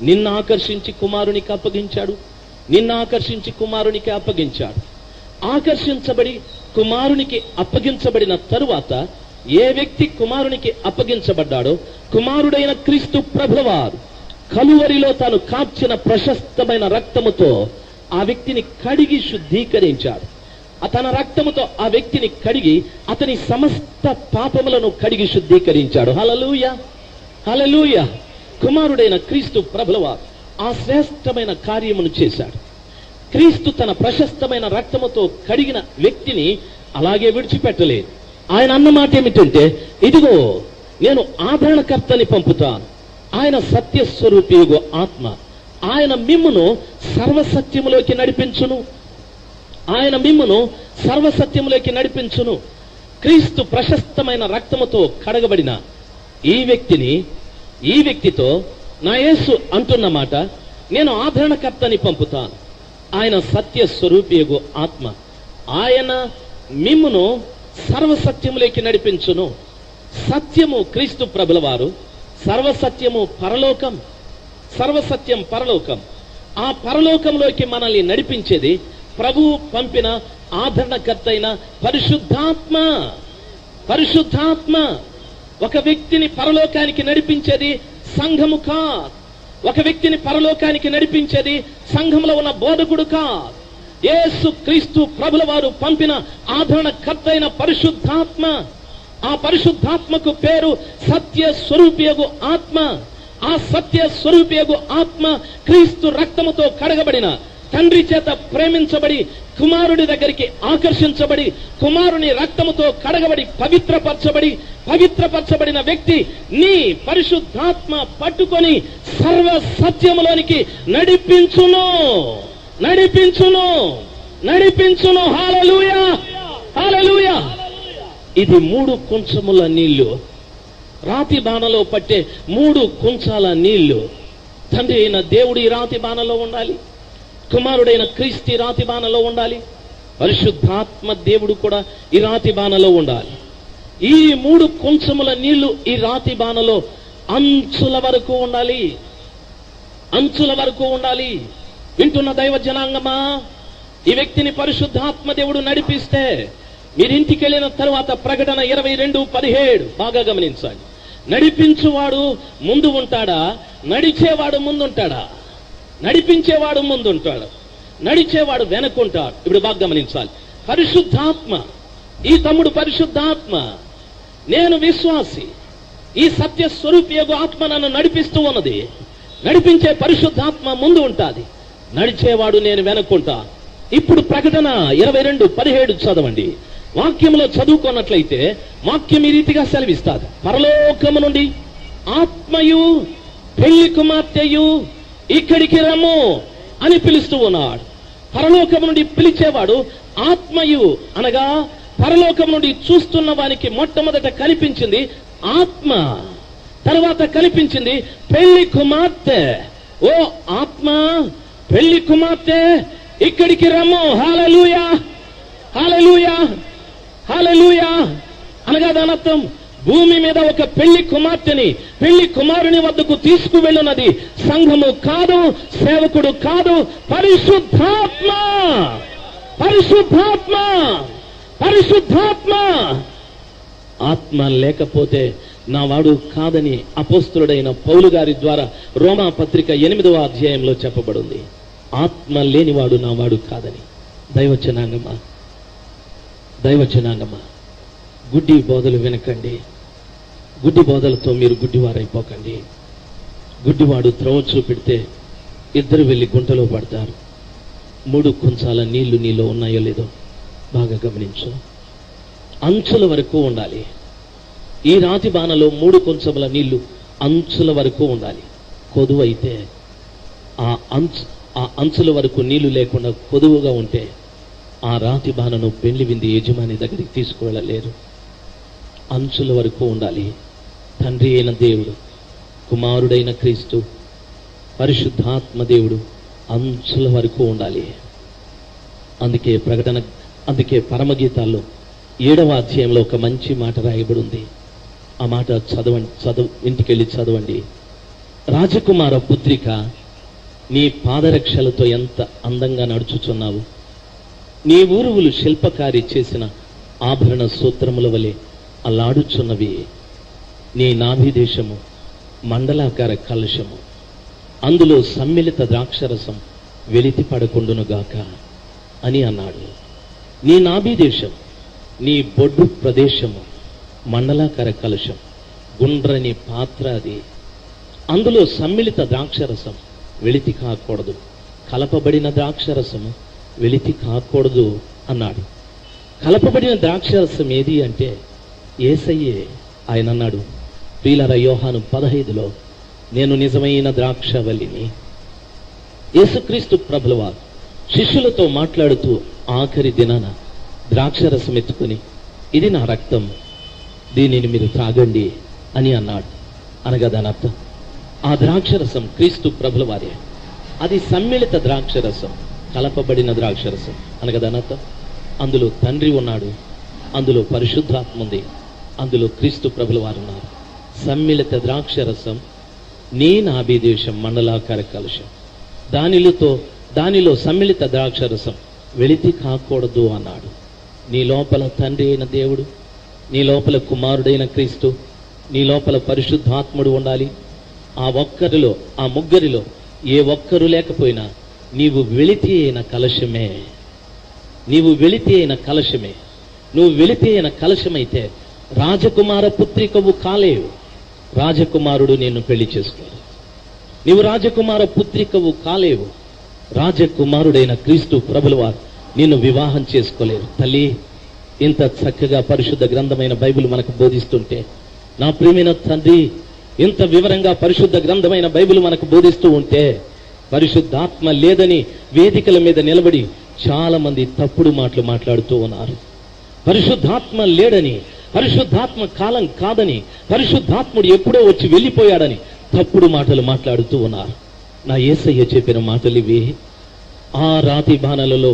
నిన్ను ఆకర్షించి కుమారునికి అప్పగించాడు, నిన్ను ఆకర్షించి కుమారునికి అప్పగించాడు. ఆకర్షించబడి కుమారునికి అప్పగించబడిన తరువాత ఏ వ్యక్తి కుమారునికి అప్పగించబడ్డాడో కుమారుడైన క్రీస్తు ప్రభువారు కలువరిలో తాను కార్చిన ప్రశస్తమైన రక్తముతో ఆ వ్యక్తిని కడిగి శుద్ధీకరించాడు. తన రక్తముతో ఆ వ్యక్తిని కడిగి అతని సమస్త పాపములను కడిగి శుద్ధీకరించాడు. హల్లెలూయా, హల్లెలూయా. కుమారుడైన క్రీస్తు ప్రభువారు ఆ శ్రేష్టమైన కార్యమును చేశాడు. క్రీస్తు తన ప్రశస్తమైన రక్తముతో కడిగిన వ్యక్తిని అలాగే విడిచిపెట్టలేదు. ఆయన అన్నమాట ఏమిటంటే, ఇదిగో నేను ఆదరణకర్తని పంపుతాను, ఆయన సత్యస్వరూపియగు ఆత్మ, ఆయన మిమ్మును సర్వసత్యములోకి నడిపించును, ఆయన మిమ్మును సర్వసత్యములోకి నడిపించును. క్రీస్తు ప్రశస్తమైన రక్తముతో కడగబడిన ఈ వ్యక్తితో నా యేసు అంటున్న మాట, నేను ఆదరణకర్తని పంపుతాను, ఆయన సత్య స్వరూపియగు ఆత్మ, ఆయన మిమ్మును సర్వసత్యములోకి నడిపించును. సత్యము క్రీస్తు ప్రభుల వారు, సర్వసత్యము పరలోకం, సర్వసత్యం పరలోకం. ఆ పరలోకంలోకి మనల్ని నడిపించేది ప్రభువు పంపిన ఆదరణకర్త అయిన పరిశుద్ధాత్మ. పరిశుద్ధాత్మ ఒక వ్యక్తిని పరలోకానికి నడిపించేది సంఘము కాదు. ఒక వ్యక్తిని పరలోకానికి నడిపించేది సంఘంలో ఉన్న బోధకుడు కాదు. యేసు క్రీస్తు ప్రభుల వారు పంపిన ఆదరణకర్త అయిన పరిశుద్ధాత్మ. ఆ పరిశుద్ధాత్మకు పేరు సత్య స్వరూపియగు ఆత్మ. ఆ సత్య స్వరూపియగు ఆత్మ క్రీస్తు రక్తముతో కడగబడిన, తండ్రి చేత ప్రేమించబడి, కుమారుడి దగ్గరికి ఆకర్షించబడి, కుమారుని రక్తముతో కడగబడి పవిత్రపరచబడిన వ్యక్తి నీ పరిశుద్ధాత్మ పట్టుకొని సర్వ సత్యములోనికి నడిపించును. హల్లెలూయా, హల్లెలూయా. ఇది 3 కుంచముల నీళ్లు, రాతి బాణలో పట్టే 3 కుంచాల నీళ్లు. తండ్రి అయిన దేవుడు ఈ రాతి బాణలో ఉండాలి, కుమారుడైన క్రీస్తు ఈ రాతి బాణలో ఉండాలి, పరిశుద్ధాత్మ దేవుడు కూడా ఈ రాతి బాణలో ఉండాలి. ఈ 3 కుంచముల నీళ్లు ఈ రాతి బాణలో అంచుల వరకు ఉండాలి, అంచుల వరకు ఉండాలి. వింటున్న దైవ జనాంగమా, ఈ వ్యక్తిని పరిశుద్ధాత్మ దేవుడు నడిపిస్తే మీరు ఇంటికి వెళ్ళిన తరువాత ప్రకటన 22:17 బాగా గమనించండి. నడిపించువాడు ముందు ఉంటాడా, నడిచేవాడు ముందుంటాడా? నడిపించేవాడు ముందుంటాడు, నడిచేవాడు వెనకుంటాడు. ఇప్పుడు బాగా గమనించాలి. పరిశుద్ధాత్మ, ఈ తమ్ముడు పరిశుద్ధాత్మ, నేను విశ్వాసి, ఈ సత్య స్వరూపియగు ఆత్మ నన్ను నడిపిస్తూ ఉన్నది. నడిపించే పరిశుద్ధాత్మ ముందు ఉంటాది, నడిచేవాడు నేను వెనక్కుంటా. ఇప్పుడు ప్రకటన 22:17 చదవండి. వాక్యంలో చదువుకున్నట్లయితే వాక్యం ఈ రీతిగా సెలవిస్తాది. పరలోకము నుండి ఆత్మయు పెళ్లి కుమార్తెయు ఇక్కడికి రమ్ము అని పిలుస్తూ ఉన్నాడు. పరలోకము నుండి పిలిచేవాడు ఆత్మయు అనగా పరలోకం నుండి చూస్తున్న వానికి మొట్టమొదట కనిపించింది ఆత్మ, తర్వాత కనిపించింది పెళ్లి కుమార్తె. ఓ ఆత్మ, పెళ్లి కుమార్తె, ఇక్కడికి రమ్ము. హల్లెలూయా, హల్లెలూయా, హల్లెలూయా. అనగా దాని అర్థం, భూమి మీద ఒక పెళ్లి కుమార్తెని పెళ్లి కుమారుని వద్దకు తీసుకువెళ్ళున్నది సంఘము కాదు, సేవకుడు కాదు, పరిశుద్ధాత్మ, పరిశుద్ధాత్మ, పరిశుద్ధాత్మ. ఆత్మ లేకపోతే నా వాడు కాదని అపోస్తలుడైన పౌలు గారి ద్వారా రోమా పత్రిక 8వ అధ్యాయంలో చెప్పబడింది. ఆత్మ లేనివాడు నా వాడు కాదని. దైవజనాంగమా, దైవజనాంగమా, గుడ్డి బోధలు వినకండి. గుడ్డి బోధలతో మీరు గుడ్డివారైపోకండి. గుడ్డివాడు త్రోవ చూపెడితే ఇద్దరు వెళ్ళి గుంటలో పడతారు. 3 కుంచాల నీళ్లు నీలో ఉన్నాయో లేదో బాగా గమనించు. అంచుల వరకు ఉండాలి. ఈ రాతి బాణలో 3 కుంచముల నీళ్లు అంచుల వరకు ఉండాలి. కొదువైతే ఆ అంచుల వరకు నీళ్లు లేకుండా కొదువుగా ఉంటే ఆ రాతి బాణను పెళ్లి వింది యజమాని దగ్గరికి తీసుకువెళ్ళలేరు. అంచుల వరకు ఉండాలి. తండ్రి అయిన దేవుడు, కుమారుడైన క్రీస్తు, పరిశుద్ధాత్మ దేవుడు అంచుల వరకు ఉండాలి. అందుకే పరమగీతాల్లో 7వ అధ్యాయంలో ఒక మంచి మాట రాయబడి ఉంది. ఆ మాట ఇంటికెళ్ళి చదవండి. రాజకుమార పుత్రిక, నీ పాదరక్షలతో ఎంత అందంగా నడుచుచున్నావు. నీ ఊరువులు శిల్పకారి చేసిన ఆభరణ సూత్రముల వలె అల్లాడుచున్నవి. నీ నాభిదేశము మండలాకార కలశము, అందులో సమ్మిళిత ద్రాక్షరసం వెలితి పడకుండునుగాక అని అన్నాడు. నీ నాభిదేశం, నీ బొడ్డు ప్రదేశము మండలాకార కలశం, గుండ్రని పాత్ర అది. అందులో సమ్మిళిత ద్రాక్షరసం వెలితి కాకూడదు, కలపబడిన ద్రాక్షరసము వెలితి కాకూడదు అన్నాడు. కలపబడిన ద్రాక్షరసం ఏది అంటే యేసయ్యే. ఆయన అన్నాడు, ప్రియులారా, యోహాను 15లో, నేను నిజమైన ద్రాక్షవల్లిని. యేసుక్రీస్తు ప్రభులవారు శిష్యులతో మాట్లాడుతూ ఆఖరి దినాన ద్రాక్షరసం ఎత్తుకుని, ఇది నా రక్తం, దీనిని మీరు త్రాగండి అని అన్నాడు. అనగా దాని అర్థం, ఆ ద్రాక్షరసం క్రీస్తు ప్రభుల వారే. అది సమ్మిళిత ద్రాక్షరసం, కలపబడిన ద్రాక్షరసం. అనగా దాని అర్థం, అందులో తండ్రి ఉన్నాడు, అందులో పరిశుద్ధాత్మ ఉంది, అందులో క్రీస్తు ప్రభుల వారు ఉన్నారు. సమ్మిళిత ద్రాక్షరసం, నీ నాభిదేశం మండలాకార కలశం, దానిలో సమ్మిళిత ద్రాక్షరసం వెలితి కాకూడదు అన్నాడు. నీ లోపల తండ్రి అయిన దేవుడు, నీ లోపల కుమారుడైన క్రీస్తు, నీ లోపల పరిశుద్ధాత్ముడు ఉండాలి. ఆ ముగ్గురిలో ఏ ఒక్కరు లేకపోయినా నీవు వెలితి అయిన కలశమే. నీవు వెలితి అయిన కలశమే. నువ్వు వెలితి అయిన కలశమైతే రాజకుమార పుత్రికవు కాలేవు. రాజకుమారుడు నిన్ను పెళ్లి చేసుకోడు. నీవు రాజకుమార పుత్రికవు కాలేవు. రాజకుమారుడైన క్రీస్తు ప్రభుల వారు నిన్ను వివాహం చేసుకోలేరు. తల్లి, ఇంత చక్కగా పరిశుద్ధ గ్రంథమైన బైబిల్ మనకు బోధిస్తుంటే, నా ప్రియమైన తండ్రి, ఇంత వివరంగా పరిశుద్ధ గ్రంథమైన బైబిల్ మనకు బోధిస్తూ ఉంటే, పరిశుద్ధాత్మ లేదని వేదికల మీద నిలబడి చాలా మంది తప్పుడు మాటలు మాట్లాడుతూ ఉన్నారు. పరిశుద్ధాత్మ లేడని, పరిశుద్ధాత్మ కాలం కాదని, పరిశుద్ధాత్ముడు ఎప్పుడో వచ్చి వెళ్ళిపోయాడని తప్పుడు మాటలు మాట్లాడుతూ ఉన్నారు. నా యేసయ్య చెప్పిన మాటలు ఇవి. ఆ రాతి బాణలలో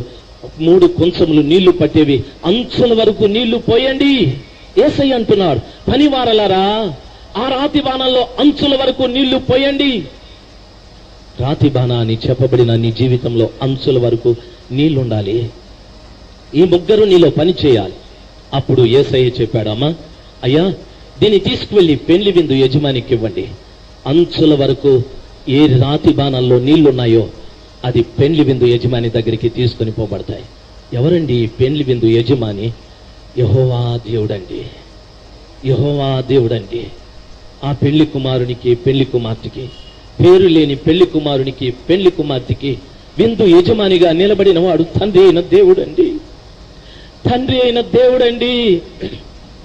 3 కుంచములు నీళ్లు పట్టేవి, అంచుల వరకు నీళ్లు పోయండి. యేసయ్య అంటున్నాడు, పనివారలారా, ఆ రాతి బాణంలో అంచుల వరకు నీళ్లు పోయండి. రాతి బాణ అని చెప్పబడిన నీ జీవితంలో అంచుల వరకు నీళ్లుండాలి. ఈ ముగ్గురు నీలో పని చేయాలి. అప్పుడు యేసయ్య చెప్పాడు, అమ్మా, అయ్యా, దీన్ని తీసుకువెళ్ళి పెళ్లి విందు యజమానికి ఇవ్వండి. అంచుల వరకు ఏ రాతి బాణాల్లో నీళ్లున్నాయో అది పెళ్లి విందు యజమాని దగ్గరికి తీసుకొని పోబడతాయి. ఎవరండి ఈ పెళ్లి విందు యజమాని? యెహోవా దేవుడండి. యెహోవా దేవుడండి. ఆ పెళ్లి కుమారునికి, పెళ్లి కుమార్తెకి, పేరు లేని పెళ్లి కుమారునికి, పెళ్లి కుమార్తెకి విందు యజమానిగా నిలబడిన వాడు తండ్రి అయిన దేవుడండి. తండ్రి అయిన దేవుడండి.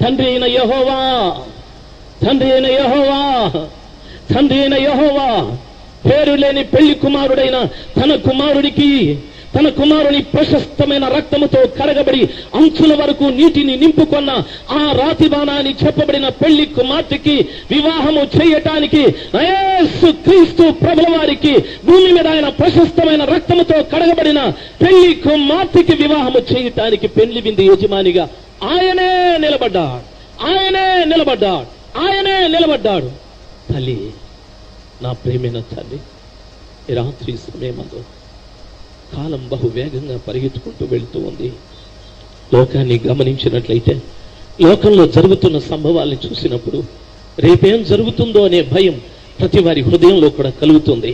తండ్రి అయిన యెహోవా, తండ్రి అయిన యెహోవా, తండ్రి అయిన యెహోవా పేరు లేని పెళ్లి కుమారుడైన తన కుమారుడికి, తన కుమారుని ప్రశస్తమైన రక్తముతో కడగబడి అంచుల వరకు నీటిని నింపుకొన్న ఆ రాతి బాణాన్ని చెప్పబడిన పెళ్లి కుమార్తెకి వివాహము చేయటానికి యేసు క్రీస్తు ప్రభుల వారికి భూమి మీద ఆయన ప్రశస్తమైన రక్తముతో కడగబడిన పెళ్లి కుమార్తెకి వివాహము చేయటానికి పెళ్లి విందు యజమానిగా ఆయనే నిలబడ్డాడు. తల్లి, నా ప్రేమైన తల్లి, ఈ రాత్రి సమయమందు కాలం బహు వేగంగా పరిగెత్తుకుంటూ వెళుతూ ఉంది. లోకాన్ని గమనించినట్లయితే లోకంలో జరుగుతున్న సంభవాల్ని చూసినప్పుడు రేపేం జరుగుతుందో అనే భయం ప్రతి వారి హృదయంలో కూడా కలుగుతుంది.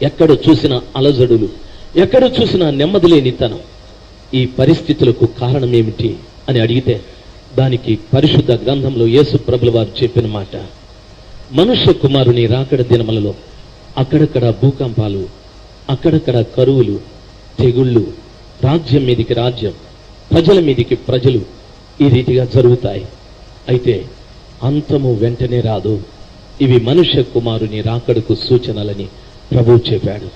ఎక్కడ చూసినా అలజడులు, ఎక్కడ చూసినా నెమ్మది లేనితనం. ఈ పరిస్థితులకు కారణం ఏమిటి అని అడిగితే దానికి పరిశుద్ధ గ్రంథంలో యేసు ప్రభుల వారు చెప్పిన మాట, మనుష్య కుమారుని రాకడ దినములలో అక్కడక్కడ భూకంపాలు, అక్కడక్కడ కరువులు, తెగుళ్ళు, రాజ్యం మీదికి రాజ్యం, ప్రజల మీదికి ప్రజలు, ఈ రీతిగా జరుగుతాయి. అయితే అంతము వెంటనే రాదు. ఇవి మనుష్య కుమారుని రాకడకు సూచనలని ప్రభువు చెప్పాడు.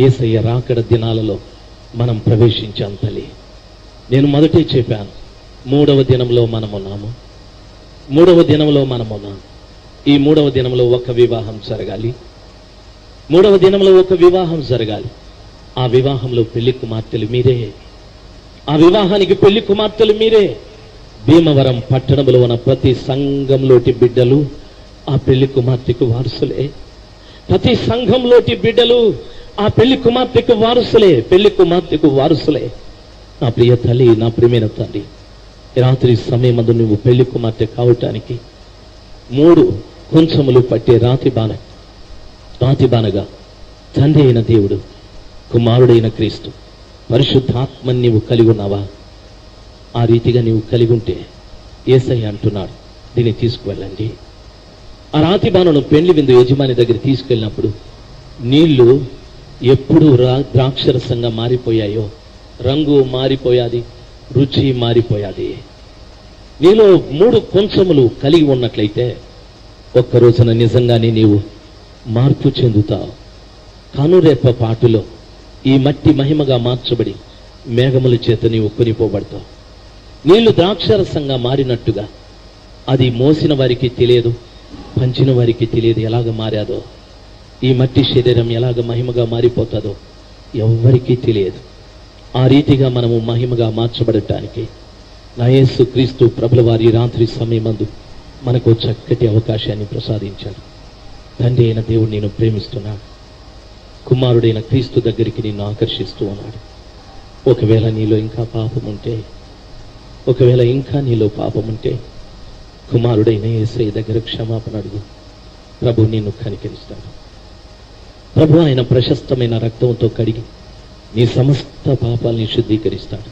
యేసయ్య రాకడ దినాలలో మనం ప్రవేశించాం తల్లి. నేను మొదటే చెప్పాను, మూడవ దినంలో మనమున్నాము. ఈ మూడవ దినంలో ఒక వివాహం జరగాలి. ఆ వివాహంలో పెళ్లి కుమార్తెలు మీరే. ఆ వివాహానికి పెళ్లి కుమార్తెలు మీరే. భీమవరం పట్టణంలో ఉన్న ప్రతి సంఘంలోటి బిడ్డలు ఆ పెళ్లి కుమార్తెకు వారసులే. ప్రతి సంఘంలోటి బిడ్డలు ఆ పెళ్లి కుమార్తెకు వారసులే. నా ప్రియ తల్లి, నా ప్రియమైన తల్లి, రాత్రి సమయమందు నువ్వు పెళ్లి కుమార్తె కావటానికి 3 కొంచెములు పట్టే రాతి బాణగా తండ్రి అయిన దేవుడు, కుమారుడైన క్రీస్తు, పరిశుద్ధాత్మని నీవు కలిగి ఉన్నావా? ఆ రీతిగా నీవు కలిగి ఉంటే యేసయ్య అంటున్నాడు, దీన్ని తీసుకువెళ్ళండి. ఆ రాతి బాణను పెళ్లి విందు యజమాని దగ్గర తీసుకెళ్ళినప్పుడు నీళ్లు ఎప్పుడు ద్రాక్షరసంగా మారిపోయాయో, రంగు మారిపోయాది, రుచి మారిపోయాది. నీలో 3 కొంచెములు కలిగి ఉన్నట్లయితే ఒక్క రోజున నిజంగానే నీవు మార్పు చెందుతావు. కనురెప్ప పాటులో ఈ మట్టి మహిమగా మార్చబడి మేఘముల చేత నీవు కొనిపోబడతావు. నీళ్లు ద్రాక్షరసంగా మారినట్టుగా అది మోసిన వారికి తెలియదు, పంచిన వారికి తెలియదు ఎలాగ మారాదో. ఈ మట్టి శరీరం ఎలాగ మహిమగా మారిపోతుందో ఎవ్వరికీ తెలియదు. ఆ రీతిగా మనము మహిమగా మార్చబడటానికి నా యేసు క్రీస్తు ప్రభుల వారి రాత్రి సమయమందు మనకు చక్కటి అవకాశాన్ని ప్రసాదించాడు. తండ్రి అయిన దేవుడు నేను ప్రేమిస్తున్నాడు. కుమారుడైన క్రీస్తు దగ్గరికి నిన్ను ఆకర్షిస్తూ ఉన్నాడు. ఒకవేళ నీలో ఇంకా పాపం ఉంటే కుమారుడైన యేసయ్య దగ్గర క్షమాపణ అడుగు. ప్రభు నిన్ను కనికరిస్తాడు. ప్రభు ఆయన ప్రశస్తమైన రక్తంతో కడిగి నీ సమస్త పాపాలని శుద్ధీకరిస్తాడు.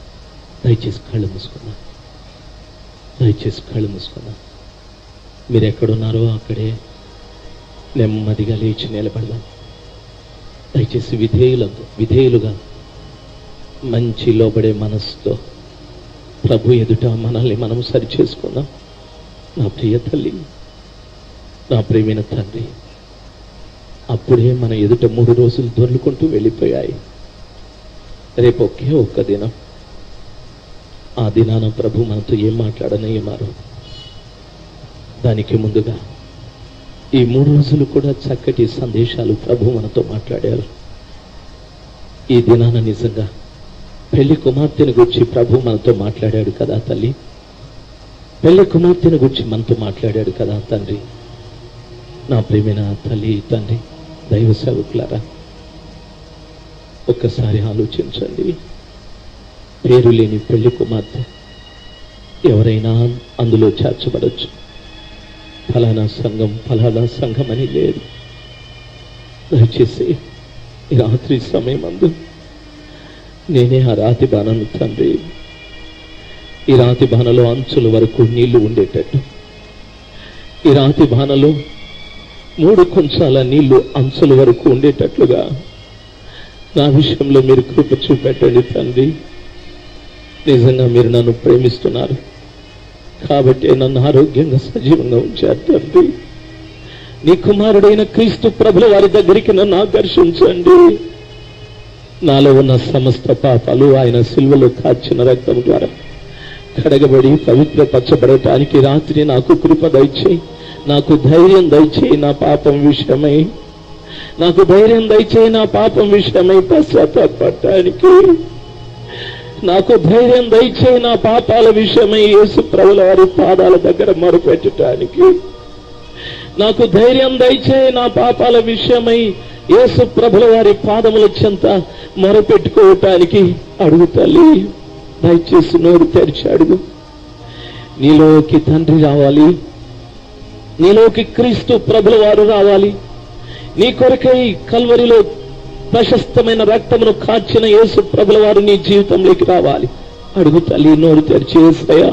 దయచేసి కళ్ళు మూసుకున్నా. మీరు ఎక్కడున్నారో అక్కడే నెమ్మదిగా లేచి నిలబడదాం. దయచేసి విధేయులుగా మంచి లోబడే మనసుతో ప్రభు ఎదుట మనల్ని మనం సరి చేసుకుందాం. నా ప్రియ తల్లి, నా ప్రియమైన తండ్రి, అప్పుడే మన ఎదుట 3 రోజులు దొర్లుకుంటూ వెళ్ళిపోయాయి. రేపు ఒక్క దినం. ఆ దినాన ప్రభు మనతో ఏం మాట్లాడనయ్యమారు. దానికి ముందుగా ఈ 3 రోజులు కూడా చక్కటి సందేశాలు ప్రభు మనతో మాట్లాడారు. ఈ దినాన నిజంగా పెళ్లి కుమార్తెను గురించి ప్రభు మనతో మాట్లాడాడు కదా తల్లి. పెళ్లి కుమార్తెను గురించి మనతో మాట్లాడాడు కదా తండ్రి. నా ప్రియమైన తల్లి, తండ్రి, దైవ సేవకులారా, ఒక్కసారి ఆలోచించండి. పేరు లేని పెళ్లి కుమార్తె ఎవరైనా అందులో చేర్చబడచ్చు. ఫలానా సంఘం అని లేదు. దయచేసి ఈ రాత్రి సమయమందు నేనే ఆ రాతి బాణను తండ్రి, ఈ రాతి బాణలో అంచుల వరకు నీళ్లు ఉండేటట్టు, ఈ రాతి బాణలో 3 కొంచాల నీళ్లు అంచుల వరకు ఉండేటట్లుగా నా విషయంలో మీరు కృప చూపెట్టండి తండ్రి. నిజంగా మీరు నన్ను ప్రేమిస్తున్నారు కాబట్టి నన్ను ఆరోగ్యంగా సజీవంగా ఉంచారు తండ్రి. నీ కుమారుడైన క్రీస్తు ప్రభుల వారి దగ్గరికి నన్ను ఆకర్షించండి. నాలో ఉన్న సమస్త పాపాలు ఆయన సిలువలో కార్చిన రక్తం ద్వారా కడగబడి పవిత్రపరచబడటానికి రాత్రి నాకు కృప దయచేయి, నాకు ధైర్యం దయచేయి, నా పాపం విషయమై నాకు ధైర్యం దయచేయి, నా పాపం విషయమై పశ్చాత్తాపడటానికి నాకు ధైర్యం దయచేయి, నా పాపాల విషయమై యేసు ప్రభుల వారి పాదాల దగ్గర మొరపెట్టడానికి నాకు ధైర్యం దయచేయి, నా పాపాల విషయమై యేసు ప్రభుల వారి పాదముల చెంత మొరపెట్టుకోవటానికి అడుగు తల్లి. దయచేసి నోరు తెరిచి అడుగు. నీలోకి తండ్రి రావాలి, నీలోకి క్రీస్తు ప్రభుల వారు రావాలి. నీ కొరకై కల్వరిలో ప్రశస్తమైన రక్తమును కార్చిన యేసు ప్రభుల వారు నీ జీవితంలోకి రావాలి. అడుగు తల్లి, నోరు తెరిచి. యేసయ్యా,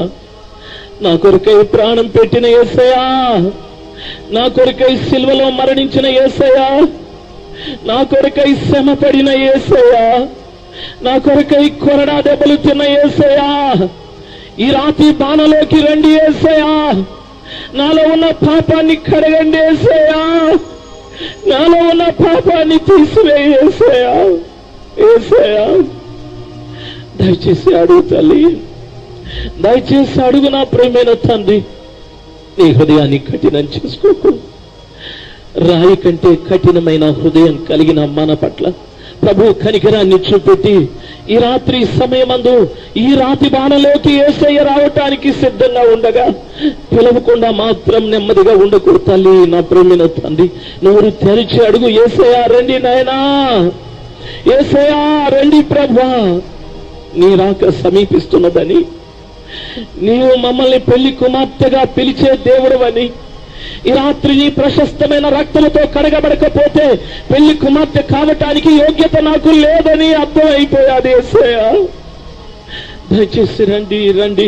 నా కొరకై ప్రాణం పెట్టిన యేసయ్యా, నా కొరకై సిలువలో మరణించిన యేసయ్యా, నా కొరకై శ్రమ పడిన యేసయ్యా, నా కొరకై కొరడా దెబ్బలు తిన్న యేసయ్యా, ఈ రాతి బాణలోకి రండి యేసయ్యా, నాలో ఉన్న పాపాన్ని కడగండి యేసయ్యా, నాలో ఉన్న పాపాన్ని తీసివేయ యేసయ్యా. యేసయ్యా, దయచేసి అడుగు తల్లి, దయచేసి అడుగు నా ప్రియమైన తండ్రి. నీ హృదయాన్ని కఠినం చేసుకోకు. రాయి కంటే కఠినమైన హృదయం కలిగిన మన పట్ల ప్రభు కనికరాన్ని చూపెట్టి ఈ రాత్రి సమయమందు ఈ రాతి బాణలోకి యేసయ్య రావటానికి సిద్ధంగా ఉండగా పిలవకుండా మాత్రం నెమ్మదిగా ఉండకు తల్లి. నా ప్రేమైన తండ్రి, నోరు తెరిచి అడుగు. యేసయ్య రండి నాయనా, యేసయ్య రండి ప్రభువా, నీ రాక సమీపిస్తున్నదని, నీవు మమ్మల్ని పెళ్లి కుమార్తెగా పిలిచే దేవుడవని, ఈ రాత్రి నీ ప్రశస్తమైన రక్తముతో కడగబడకపోతే పెళ్లి కుమార్తె కావటానికి యోగ్యత నాకు లేదని అర్థం అయిపోయాది యేసయ్యా. దయచేసి రండి, రండి,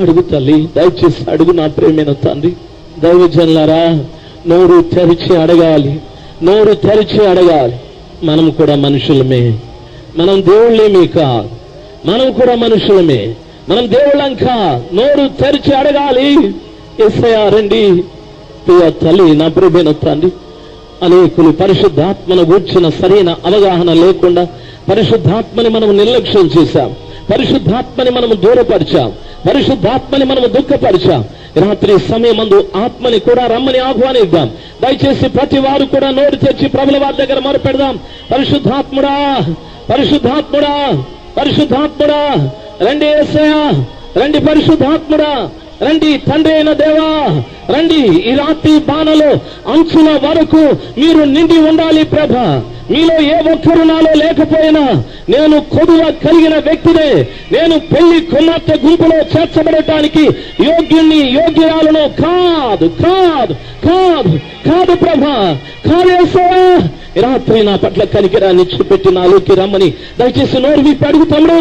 అడుగు తల్లి, దయచేసి అడుగు నా ప్రేమైన తండ్రి. దైవజనులారా, నోరు తెరిచి అడగాలి, నోరు తెరిచి అడగాలి. మనం కూడా మనుషులమే, మనం దేవుళ్ళేమీ కాదు, మనం కూడా మనుషులమే, మనం దేవుళ్ళంక. నోరు తెరిచి అడగాలి. యేసయ్యా రండి. ప్రియ తల్లి, నా ప్రియమైన తండ్రి, అనేకులు పరిశుద్ధాత్మను గూర్చిన సరైన అవగాహన లేకుండా పరిశుద్ధాత్మని మనం నిర్లక్ష్యం చేశాం, పరిశుద్ధాత్మని మనం దూరపరిచాం, పరిశుద్ధాత్మని మనం దుఃఖపరిచాం. రాత్రి సమయమందు ఆత్మని కూడా రమ్మని ఆహ్వానిద్దాం. దయచేసి ప్రతి వారు కూడా నోరు తెచ్చి ప్రభుల వారి దగ్గర మొరపెడదాం. పరిశుద్ధాత్ముడా, పరిశుద్ధాత్ముడా, పరిశుద్ధాత్ముడా రండి. యేసయ్యా రండి. పరిశుద్ధాత్ముడా రండి. తండ్రి అయిన దేవా రండి. ఈ రాత్రి బాణలో అంచుల వరకు మీరు నిండి ఉండాలి ప్రభా. మీలో ఏ ఒక్కరు నాలో లేకపోయినా నేను కొదువ కలిగిన వ్యక్తినే, నేను పెళ్లి కుమార్తె గుంపులో చేర్చబడటానికి యోగ్యుణ్ణి, యోగ్యురాలను కాదు, కాదు, కాదు, కాదు ప్రభా, కాదేసా. రాత్రి నా పట్ల కనికరాన్ని చూపెట్టి నాలోకి రమ్మని దయచేసి నోరు విప్పి అడుగు తమ్ముడు,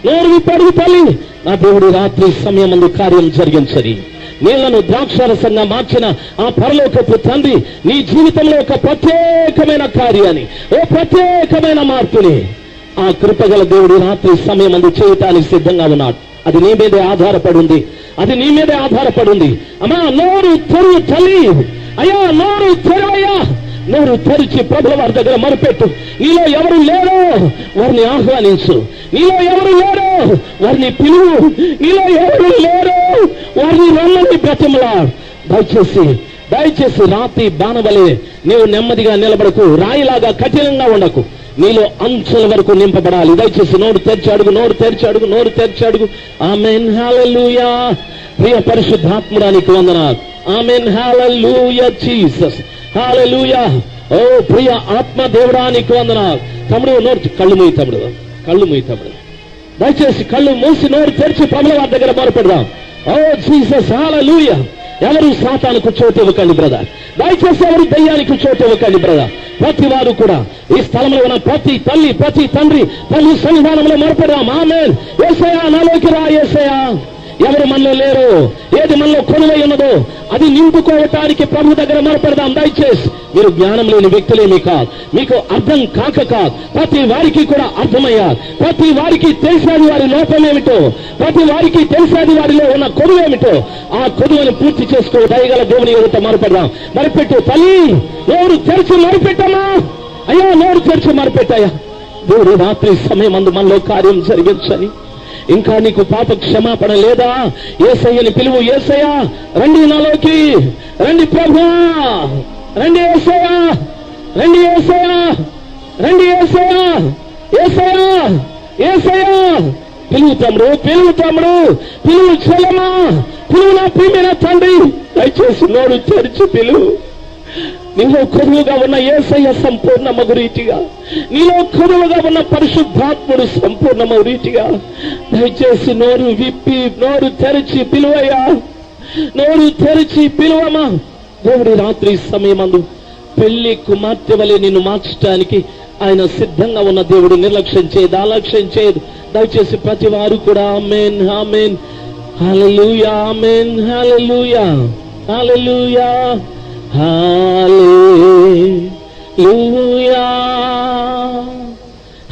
నోరు విప్పి అడుగు తల్లి. నా దేవుడు రాత్రి సమయమందు కార్యం జరిగించని, నీళ్లను ద్రాక్షారసంగా మార్చిన ఆ పరలోకపు తండ్రి నీ జీవితంలో ఒక ప్రత్యేకమైన కార్యాన్ని, ఓ ప్రత్యేకమైన మార్పుని ఆ కృపగల దేవుడు రాత్రి సమయమందు చేయటానికి సిద్ధంగా ఉన్నాడు. అది నీ మీదే ఆధారపడి ఉంది, అది నీ మీదే ఆధారపడి ఉంది. అమ్మా, నోరు తెరువు తల్లి. అయ్యా, నోరు తెరవయ్యా. నోరు తెరిచి ప్రభుల వారి దగ్గర మొరపెట్టు. నీలో ఎవరు లేరో వారిని ఆహ్వానించు, నీలో ఎవరు లేరో వారిని పిలువు, నీలో ఎవరు లేరో వారిని రమ్మని బ్రతిమలాడు. దయచేసి దయచేసి రాత్రి బాణవలే నీవు నెమ్మదిగా నిలబడకు, రాయిలాగా కఠినంగా ఉండకు. నీలో అంచుల వరకు నింపబడాలి. దయచేసి నోరు తెరిచి అడుగు, నోరు తెరిచి అడుగు, నోరు తెరిచి అడుగు. ఆమేన్, హల్లెలూయా. ప్రియ పరిశుద్ధాత్ముడానికి వందనాలు. ఆమేన్, హల్లెలూయా జీసస్, హల్లెలూయా. ఓ ప్రియ ఆత్మ దేవుడానికి వందనాలు. తమ్ముడు నోరు, కళ్ళు మూయి తమ్ముడు, కళ్ళు మూయి తమ్ముడు. దయచేసి కళ్ళు మూసి నోరు తెరిచి ప్రభుల వారి దగ్గర మొరపెడదాం. ఓ జీసస్, హల్లెలూయా. ఎవరు సాతానుకు చోటు ఇవ్వకండి బ్రదర్. దయచేసి ఎవరు దయ్యానికి చోటు ఇవ్వకండి బ్రదర్. ప్రతి వారు కూడా ఈ స్థలంలో ఉన్న ప్రతి తల్లి, ప్రతి తండ్రి తల్లి సన్నిధానంలో మొరపెడదాం. ఆమేన్. యేసయ్యా నాలోకి రా. యేసయ్యా, ఎవరు మనలో లేరు, ఏది మనలో కొనువై ఉన్నదో అది నింపుకోవటానికి ప్రభు దగ్గర మొరపెడదాం. దయచేసి మీరు జ్ఞానం లేని వ్యక్తులేమీ కాదు, మీకు అర్థం కాక కాదు, ప్రతి వారికి కూడా అర్థమయ్యారు. ప్రతి వారికి తెలిసేది వారి లోపమేమిటో, ప్రతి వారికి తెలిసేది వారిలో ఉన్న కొనువేమిటో, ఆ కొనువని పూర్తి చేసుకో దయగల దేవుని ఎదుట మొరపెడదాం. మొరపెట్టు తల్లి, నోరు తెరిచి మొరపెట్టమ్మా. అయ్యా, నోరు తెరిచి మొరపెట్టయ్యా. దేవుడు రాత్రి సమయం అందు మనలో కార్యం జరిగించని. ఇంకా నీకు పాప క్షమాపణ లేదా? యేసయ్యని పిలువు. యేసయ్యా రండి నాలోకి, రండి ప్రభువా, రండి యేసయ్యా, రండి యేసయ్యా, రండి యేసయ్యా, యేసయ్యా, యేసయ్యా. పిలువు తమ్ముడు, పిలువు తమ్ముడు, పిలువు చెల్లెమ్మా, పిలువు నా ప్రియమైన తండ్రి. దయచేసి నోరు తెరిచి పిలువు. నీలో కొదువుగా ఉన్న యేసయ్య సంపూర్ణమగు రీతిగా, నీలో కొదువుగా ఉన్న పరిశుద్ధాత్ముడు సంపూర్ణమగు రీతిగా దయచేసి నోరు విప్పి నోరు తెరిచి పిలువయ్యా, నోరు తెరిచి పిలువమా. దేవుడి రాత్రి సమయమందు పెళ్లి కుమార్తె వలె నిన్ను మార్చడానికి ఆయన సిద్ధంగా ఉన్న దేవుడు. నిర్లక్ష్యం చేయదు, ఆలక్ష్యం చేయదు. దయచేసి ప్రతి వారు కూడా ఆమేన్, ఆమేన్, హల్లెలూయా, ఆమేన్, హల్లెలూయా, హల్లెలూయా, హల్లెలూయా,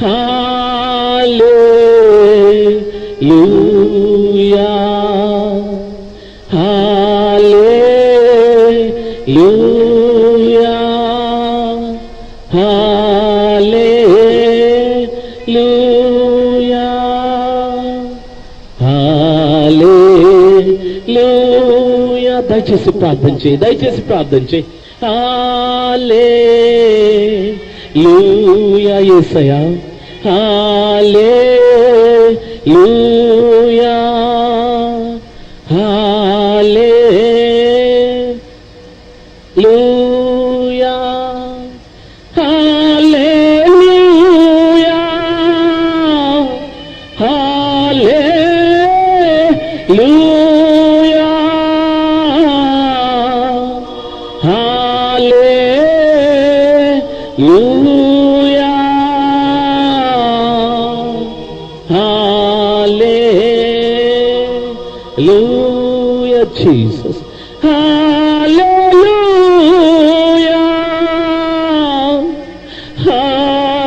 హల్లెలూయా, హల్లెలూయా, హల్లెలూయా, హల్లెలూయా. దయచేసి ప్రార్థన చేయి, దయచేసి ప్రార్థన చేయి. హల్లెలూయా యేసయ్యా, హల్లెలూయా, హల్లెలూయా, హల్లెలూయా, హల్లెలూయా, హల్లెలూయా, హల్లెలూయా జీసస్, హల్లెలూయా, హల్లెలూయా,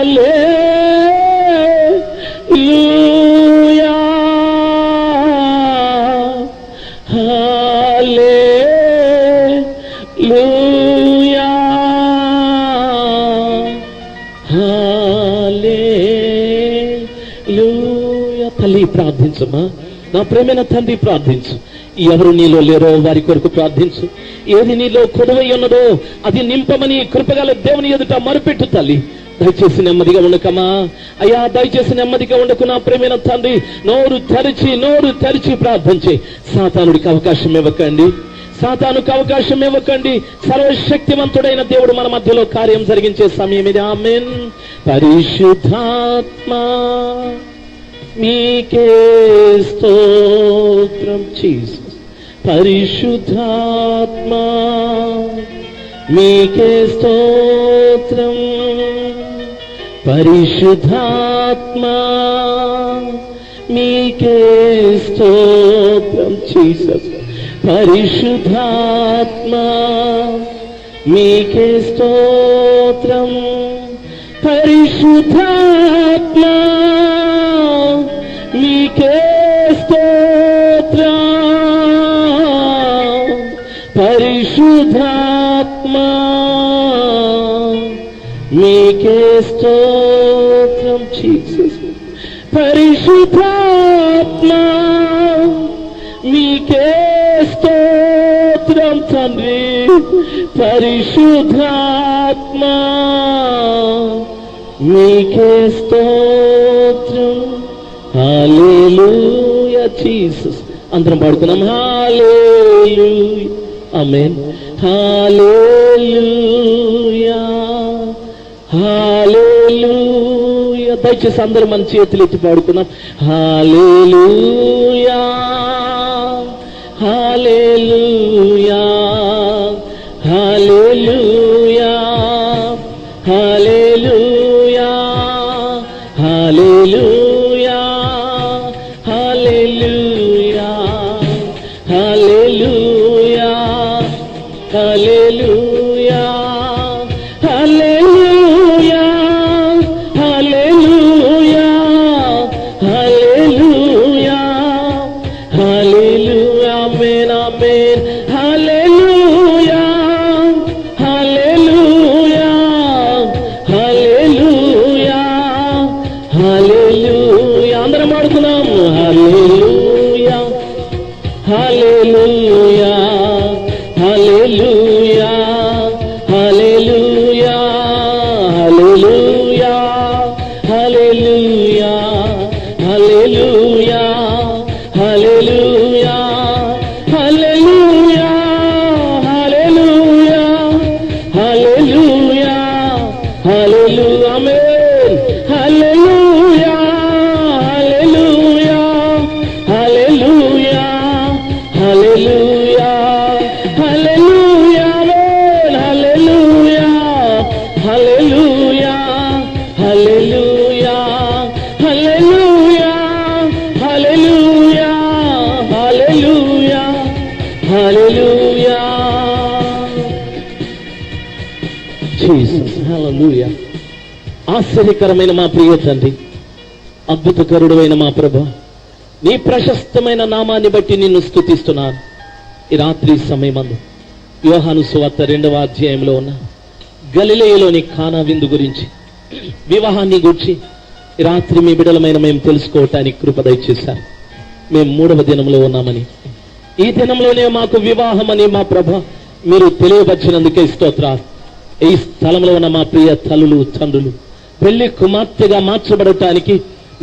హల్లెలూయా, హల్లెలూయా. తల్లి ప్రార్థించమ్మా, నా ప్రేమైన తండ్రి ప్రార్థించు. ఎవరు నీలో లేరో వారి కొరకు ప్రార్థించు. ఏది నీలో కొదువై ఉన్నదో అది నింపమని కృపగల దేవుని ఎదుట మరుపెట్టు తల్లి. దయచేసి నెమ్మదిగా ఉండకమా అయ్యా, దయచేసి నెమ్మదిగా ఉండకు నా ప్రేమైన తండ్రి. నోరు తెరిచి ప్రార్థన చేయి. సాతానుడికి అవకాశం ఇవ్వకండి, సాతానుకు అవకాశం ఇవ్వకండి. సర్వశక్తివంతుడైన దేవుడు మన మధ్యలో కార్యం జరిగించే సమయం ఇది. ఆమేన్. పరిశుద్ధాత్మా మీకే స్తోత్రం జీసస్. పరిశుద్ధాత్మా మీకే స్తోత్రం. పరిశుద్ధాత్మా మీకే స్తోత్రం జీసస్. పరిశుద్ధాత్మా మీకే స్తోత్రం. పరిశుద్ధాత్మా మీకే స్తోత్రం. పరిశుద్ధాత్మా మీకే స్తోత్రం జీసస్. పరిశుద్ధాత్మా మీకే స్తోత్రం తండ్రి. పరిశుద్ధాత్మా మీకే స్తోత్రం. హల్లెలూయా జీసస్. అందరం పాడుకున్నాం. హల్లెలూయా, ఆమేన్. హల్లెలూయా, హల్లెలూయా. దయచేసి అందరూ మన చేతులు ఎత్తి పాడుకున్నాం. హల్లెలూయా, హల్లెలూయా, హల్లెలూయా, హల్లెలూయా, హల్లెలూయా, హల్లెలూయా, హల్లెలూయా, హల్లెలూయా, హల్లెలూయా, హల్లెలూయా, హల్లెలూయా, హల్లెలూయా. ఆమేన్, ఆమేన్. హల్లెలూయా, హల్లెలూయా, హల్లెలూయా, హల్లెలూయా. అందరం పాడుతున్నాం. హల్లెలూయా హల్లెలూయా హల్లెలూయా హల్లెలూయా హల్లెలూయా హల్లెలూయా హల్లెలూయా హల్లెలూయా హల్లెలూయా హల్లెలూయా హల్లెలూయా హల్లెలూయా. ఆమేన్. హల్లెలూయా హల్లెలూయా హల్లెలూయా హల్లెలూయా హల్లెలూయా. ఆమేన్. హల్లెలూయా హల్లెలూయా హల్లెలూయా హల్లెలూయా హల్లెలూయా హల్లెలూయా హల్లెలూయా. జీసస్. హల్లెలూయా. ఆశ్చర్యకరమైన మా ప్రియ తండ్రి, అద్భుతకరుడైన మా ప్రభు, నీ ప్రశస్తమైన నామాన్ని బట్టి నిన్ను స్తుతిస్తున్నాను. ఈ రాత్రి సమయమందు యోహాను సువార్త 2వ అధ్యాయంలో ఉన్న గలిలయలోని కానా విందు గురించి, వివాహాన్ని గురించి ఈ రాత్రి మీ బిడ్డలమైన మేము తెలుసుకోవటానికి కృప దయచేశారు. మేము 3వ దినంలో ఉన్నామని, ఈ దినంలోనే మాకు వివాహమని మా ప్రభ మీరు తెలియపరిచినందుకే స్తోత్రాలు. ఈ స్థలంలో ఉన్న మా ప్రియ తల్లులు తండ్రులు పెళ్లి కుమార్తెగా మార్చబడటానికి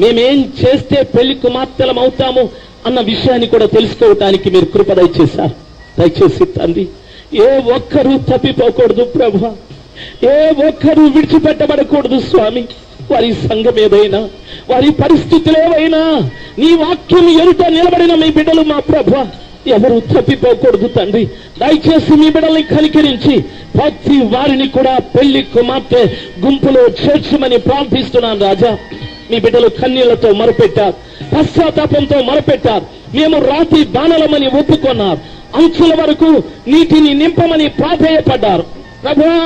మేమేం చేస్తే పెళ్లి కుమార్తెలం అవుతాము అన్న విషయాన్ని కూడా తెలుసుకోవటానికి మీరు కృప దయచేశారు. దయచేసి తండ్రి, ఏ ఒక్కరూ తప్పిపోకూడదు ప్రభు, ఏ ఒక్కరూ విడిచిపెట్టబడకూడదు స్వామి. వారి సంఘం ఏదైనా, వారి పరిస్థితులు ఏవైనా, నీ వాక్యం ఎదుట నిలబడిన మీ బిడ్డలు మా ప్రభు ఎవరు తప్పిపోకూడదు తండ్రి. దయచేసి మీ బిడ్డల్ని కనికరించి ప్రతి వారిని కూడా పెళ్లి కుమార్తె గుంపులో చేర్చమని ప్రార్థిస్తున్నాను రాజా. మీ బిడ్డలు కన్నీళ్లతో మొరపెట్టారు, పశ్చాత్తాపంతో మొరపెట్టారు. మేము రాతి బాణలమని ఒప్పుకున్నారు, అంచుల వరకు నీటిని నింపమని ప్రాధేయపడ్డారు. ప్రభువా,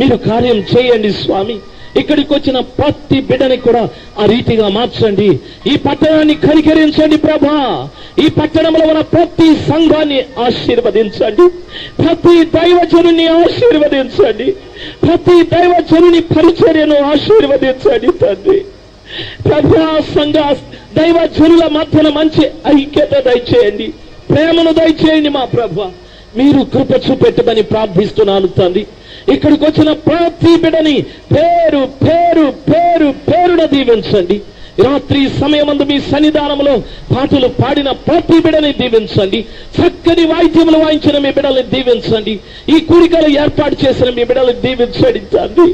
మీరు కార్యం చేయండి స్వామి. ఇక్కడికి వచ్చిన ప్రతి బిడ్డని కూడా ఆ రీతిగా మార్చండి. ఈ పట్టణాన్ని కనికరించండి ప్రభా. ఈ పట్టణంలో ఉన్న ప్రతి సంఘాన్ని ఆశీర్వదించండి, ప్రతి దైవజనుని ఆశీర్వదించండి, ప్రతి దైవజనుని పరిచర్యను ఆశీర్వదించండి తండ్రి. ప్రభా, సంఘ దైవజనుల మధ్యన మంచి ఐక్యత దయచేయండి, ప్రేమను దయచేయండి మా ప్రభా. మీరు కృప చూపెట్టమని ప్రార్థిస్తున్నాను తండ్రి. ఇక్కడికి వచ్చిన ప్రతి బిడ్డని పేరు పేరు పేరు పేరున దీవించండి. రాత్రి సమయమందు మీ సన్నిధానంలో పాటలు పాడిన ప్రతి బిడ్డని దీవించండి. చక్కని వాయిద్యములు వాయించిన మీ బిడ్డల్ని దీవించండి. ఈ కూడికలు ఏర్పాటు చేసిన మీ బిడ్డల్ని దీవించండి తండ్రి.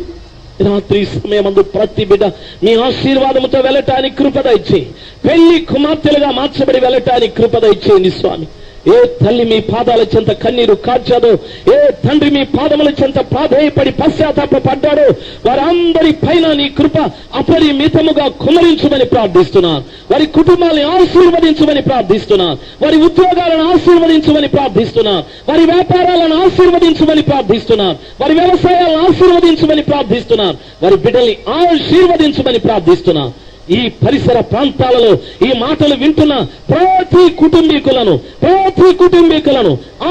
రాత్రి సమయమందు ప్రతి బిడ్డ మీ ఆశీర్వాదముతో వెళ్ళటానికి కృప దయచేయి. పెళ్లి కుమార్తెలుగా మార్చబడి వెళ్ళటానికి కృప దయచేయండి స్వామి. ఏ తల్లి మీ పాదాల చెంత కన్నీరు కార్చాదో, ఏ తండ్రి మీ పాదముల చెంత ప్రాధేయపడి పశ్చాత్తాపడ్డాడో, వారందరి పైన నీ కృప అపరిమితముగా కుమరించమని ప్రార్థిస్తున్నాను. వారి కుటుంబాలను ఆశీర్వదించమని ప్రార్థిస్తున్నాను. వారి ఉద్యోగాలను ఆశీర్వదించమని ప్రార్థిస్తున్నాను. వారి వ్యాపారాలను ఆశీర్వదించమని ప్రార్థిస్తున్నాను. వారి వ్యవసాయాలను ఆశీర్వదించమని ప్రార్థిస్తున్నాను. వారి బిడ్డల్ని ఆశీర్వదించమని ప్రార్థిస్తున్నాను. ఈ పరిసర ప్రాంతాలలో ఈ మాటలు వింటున్న ప్రతి కుటుంబీకులను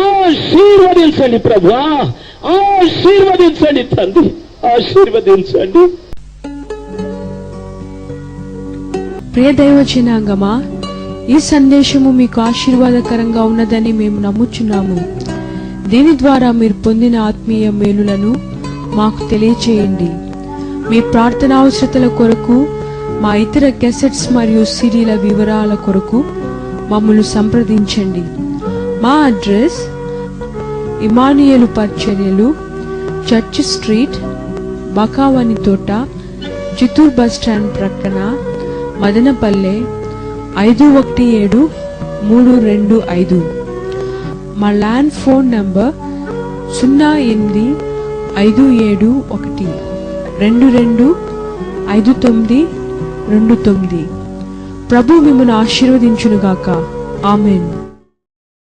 ఆశీర్వదించండి ప్రభువా, ఆశీర్వదించండి తండ్రి, ఆశీర్వదించండి. ప్రియ దైవ జనాంగమా, ఈ సందేశము మీకు ఆశీర్వాదకరంగా ఉన్నదని మేము నమ్ముచున్నాము. దీని ద్వారా మీరు పొందిన ఆత్మీయ మేలులను మాకు తెలియచేయండి. మీ ప్రార్థన అవసరతల కొరకు, మా ఇతర క్యాసెట్స్ మరియు సిడీల వివరాల కొరకు మమ్మల్ని సంప్రదించండి. మా అడ్రస్ ఇమానియేలు పరిచర్యలు, చర్చ్ స్ట్రీట్, బకావని తోట, చిత్తూరు బస్ స్టాండ్ ప్రక్కన, మదనపల్లె 517325. మా ల్యాండ్ ఫోన్ నంబర్ 085712252929. ప్రభు మిమ్మల్ని ఆశీర్వదించునుగాక. ఆమేన్.